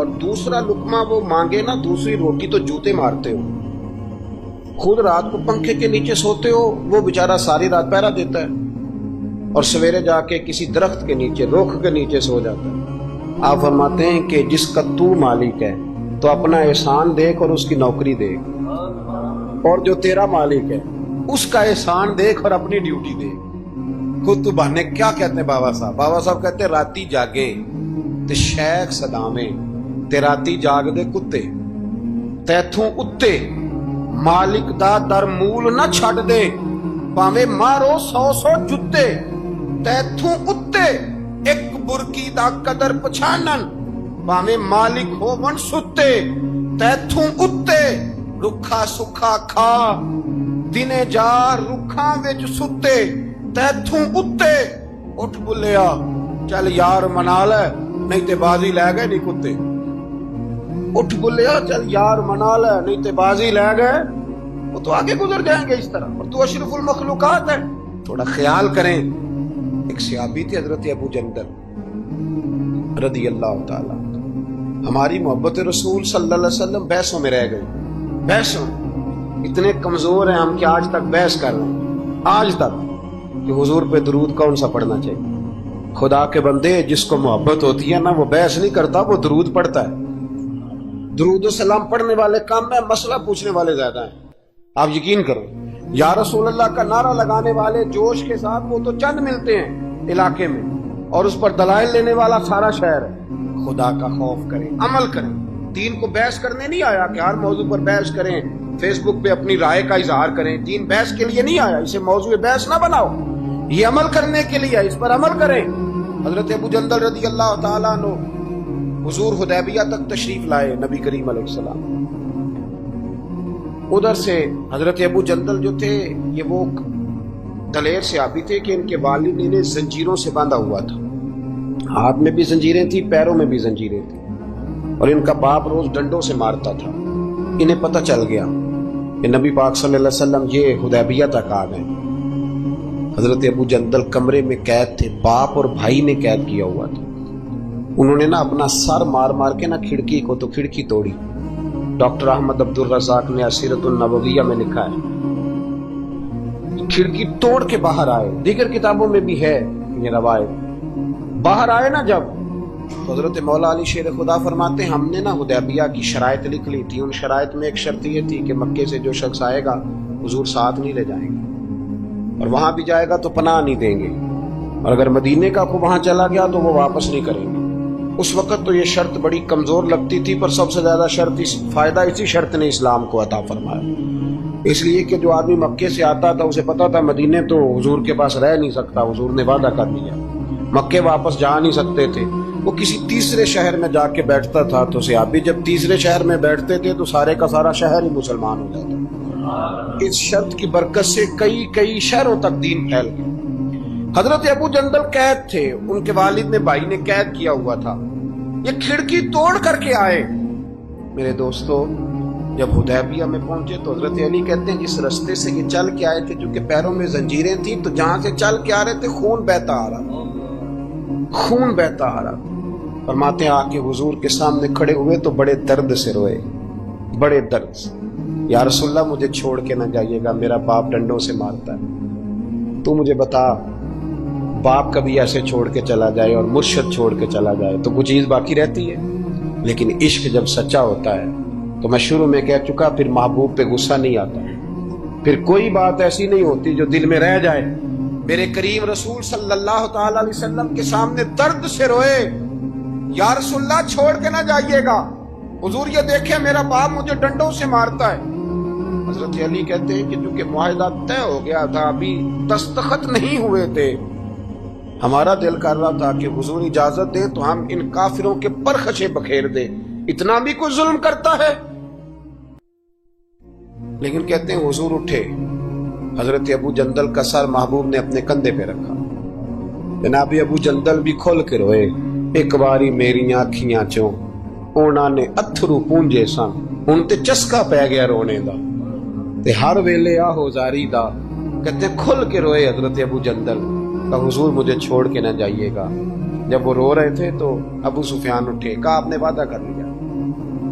[SPEAKER 3] اور دوسرا لقمہ وہ مانگے نا, دوسری روٹی تو جوتے مارتے ہو. خود رات کو پنکھے کے نیچے سوتے ہو, وہ بیچارہ ساری رات پہرا دیتا ہے اور سویرے جا کے کسی درخت کے نیچے, رخ کے نیچے سو جاتا ہے. آپ فرماتے ہیں کہ جس کا تو مالک ہے تو اپنا احسان دیکھ اور اس کی نوکری دیکھ, اور جو تیرا مالک ہے اس کا احسان دیکھ اور اپنی ڈیوٹی دیکھ. خود تو بہانے کیا کہتے ہیں بابا صاحب کہتے ہیں راتی جاگے تے شیخ صدامے تے راتی جاگ دے کتے, تیتھوں اتے مالک دا در مول نہ چھڑ دے, پاویں مارو 100 جتے, تیتھوں اتے ایک برکی دا قدر پچھانن, پاویں مالک ہو من ستے, تیتھوں اتے رکھا سکھا کھا دنے جا رکھاں وچ ستے, تیتھوں اتے اٹھ بلیا چل یار منا لے نہیں تے بازی لے گئے نہیں کتے, اٹھ بلیا چل یار منا لے نہیں تے بازی لے گئے. وہ تو آگے گزر جائیں گے اس طرح, اور تو اشرف المخلوقات ہے. تھوڑا خیال کریں. ایک صحابی تھے حضرت ابو جندل رضی اللہ تعالی, ہماری محبت رسول صلی اللہ علیہ وسلم بحثوں میں رہ گئے. بحثوں اتنے کمزور ہیں ہم کہ آج تک بحث کر رہے ہیں, آج تک, کہ حضور پہ درود کون سا پڑھنا چاہیے. خدا کے بندے جس کو محبت ہوتی ہے نا وہ بحث نہیں کرتا, وہ درود پڑھتا ہے. درود و سلام پڑھنے والے کم میں, مسئلہ پوچھنے والے زیادہ ہیں. آپ یقین کرو, یا رسول اللہ کا نعرہ لگانے والے جوش کے ساتھ وہ تو چند ملتے ہیں علاقے میں, اور اس پر دلائل لینے والا سارا شہر ہے. خدا کا خوف کریں, عمل کریں. دین کو بحث کرنے نہیں آیا کہ ہر موضوع پر بحث کریں, فیس بک پہ اپنی رائے کا اظہار کریں. دین بحث کے لیے نہیں آیا, اسے موضوع بحث نہ بناؤ, یہ عمل کرنے کے لیے, اس پر عمل کریں. حضرت ابو جندل رضی اللہ تعالیٰ عنہ حضور حدیبیہ تک تشریف لائے نبی کریم علیہ السلام. ادھر سے حضرت ابو جندل جو تھے یہ وہ دلیر صحابی تھے کہ ان کے والد انہیں زنجیروں سے باندھا ہوا تھا, ہاتھ میں بھی زنجیریں تھیں, پیروں میں بھی زنجیریں تھیں, اور ان کا باپ روز ڈنڈوں سے مارتا تھا. انہیں پتہ چل گیا کہ نبی پاک صلی اللہ علیہ وسلم یہ حدیبیہ تک آ گئے. حضرت ابو جندل کمرے میں قید تھے, باپ اور بھائی نے قید کیا ہوا تھا. انہوں نے نا اپنا سر مار مار کے نا کھڑکی کو تو کھڑکی توڑی. ڈاکٹر احمد عبد الرزاق نے سیرت النبویہ میں لکھا ہے کھڑکی توڑ کے باہر آئے. دیگر کتابوں میں بھی ہے یہ روایت. باہر آئے نا جب, حضرت مولا علی شیر خدا فرماتے ہیں ہم نے نا حدیبیہ کی شرائط لکھ لی تھی. ان شرائط میں ایک شرط یہ تھی کہ مکے سے جو شخص آئے گا حضور ساتھ نہیں لے جائیں گے, اور وہاں بھی جائے گا تو پناہ نہیں دیں گے, اور اگر مدینے کا کو وہاں چلا گیا تو وہ واپس نہیں کریں گے. اس وقت تو یہ شرط بڑی کمزور لگتی تھی, پر سب سے زیادہ فائدہ اسی شرط نے اسلام کو عطا فرمایا. اس لیے کہ جو آدمی مکے سے آتا تھا اسے پتا تھا مدینے تو حضور کے پاس رہ نہیں سکتا, حضور نے وعدہ کر دیا. مکے واپس جا نہیں سکتے تھے, وہ کسی تیسرے شہر میں جا کے بیٹھتا تھا. تو صحابی جب تیسرے شہر میں بیٹھتے تھے تو سارے کا سارا شہر ہی مسلمان ہو جاتا. اس شرط کی برکت سے کئی شہروں تک دین پھیل گیا. حضرت ابو جندل قید تھے, ان کے والد نے بھائی نے قید کیا ہوا تھا. یہ کھڑکی توڑ کر کے آئے. میرے دوستو جب حدیبیہ میں پہنچے تو حضرت علی کہتے ہیں جس رستے سے یہ چل کے آئے تھے, چونکہ پیروں میں زنجیریں تھیں, تو جہاں سے چل کے آ رہے تھے خون بہتا آ رہا تھا, خون بہتا آ رہا تھا. فرماتے ہیں آ کے حضور کے سامنے کھڑے ہوئے تو بڑے درد سے روئے, بڑے درد سے. یا رسول اللہ مجھے چھوڑ کے نہ جائیے گا, میرا باپ ڈنڈوں سے مارتا ہے. تو مجھے بتا, باپ کبھی ایسے چھوڑ کے چلا جائے اور مرشد چھوڑ کے چلا جائے تو کچھ چیز باقی رہتی ہے, لیکن عشق جب سچا ہوتا ہے تو میں شروع میں کہہ چکا, پھر محبوب پہ غصہ نہیں آتا, پھر کوئی بات ایسی نہیں ہوتی جو دل میں رہ جائے. میرے کریم رسول صلی اللہ تعالی علیہ وسلم کے سامنے درد سے روئے, یا رسول اللہ چھوڑ کے نہ جائیے گا, حضور یہ دیکھیں میرا باپ مجھے ڈنڈوں سے مارتا ہے. حضرت علی کہتے ہیں کہ چونکہ معاہدہ طے ہو گیا تھا, ابھی دستخط نہیں ہوئے تھے, ہمارا دل کر رہا تھا کہ حضور اجازت دے تو ہم ان کافروں کے پرخچے بکھیر دیں, اتنا بھی کوئی ظلم کرتا ہے. لیکن کہتے ہیں حضور اٹھے, حضرت ابو جندل کا سر محبوب نے اپنے کندھے پہ رکھا. جناب ابو جندل بھی کھل کے روئے, ایک باری میری آنکھیاں چوں اونا نے اتھرو پونجے سن, ہن تے چسکا پہ گیا رونے دا, تے ہر ویلے آہو زاری دا. کہتے ہیں کھل کے روئے حضرت ابو جندل, کہ حضور مجھے چھوڑ کے نہ جائیے گا. جب وہ رو رہے تھے تو ابو سفیان اٹھے, کہا آپ نے وعدہ کر لیا,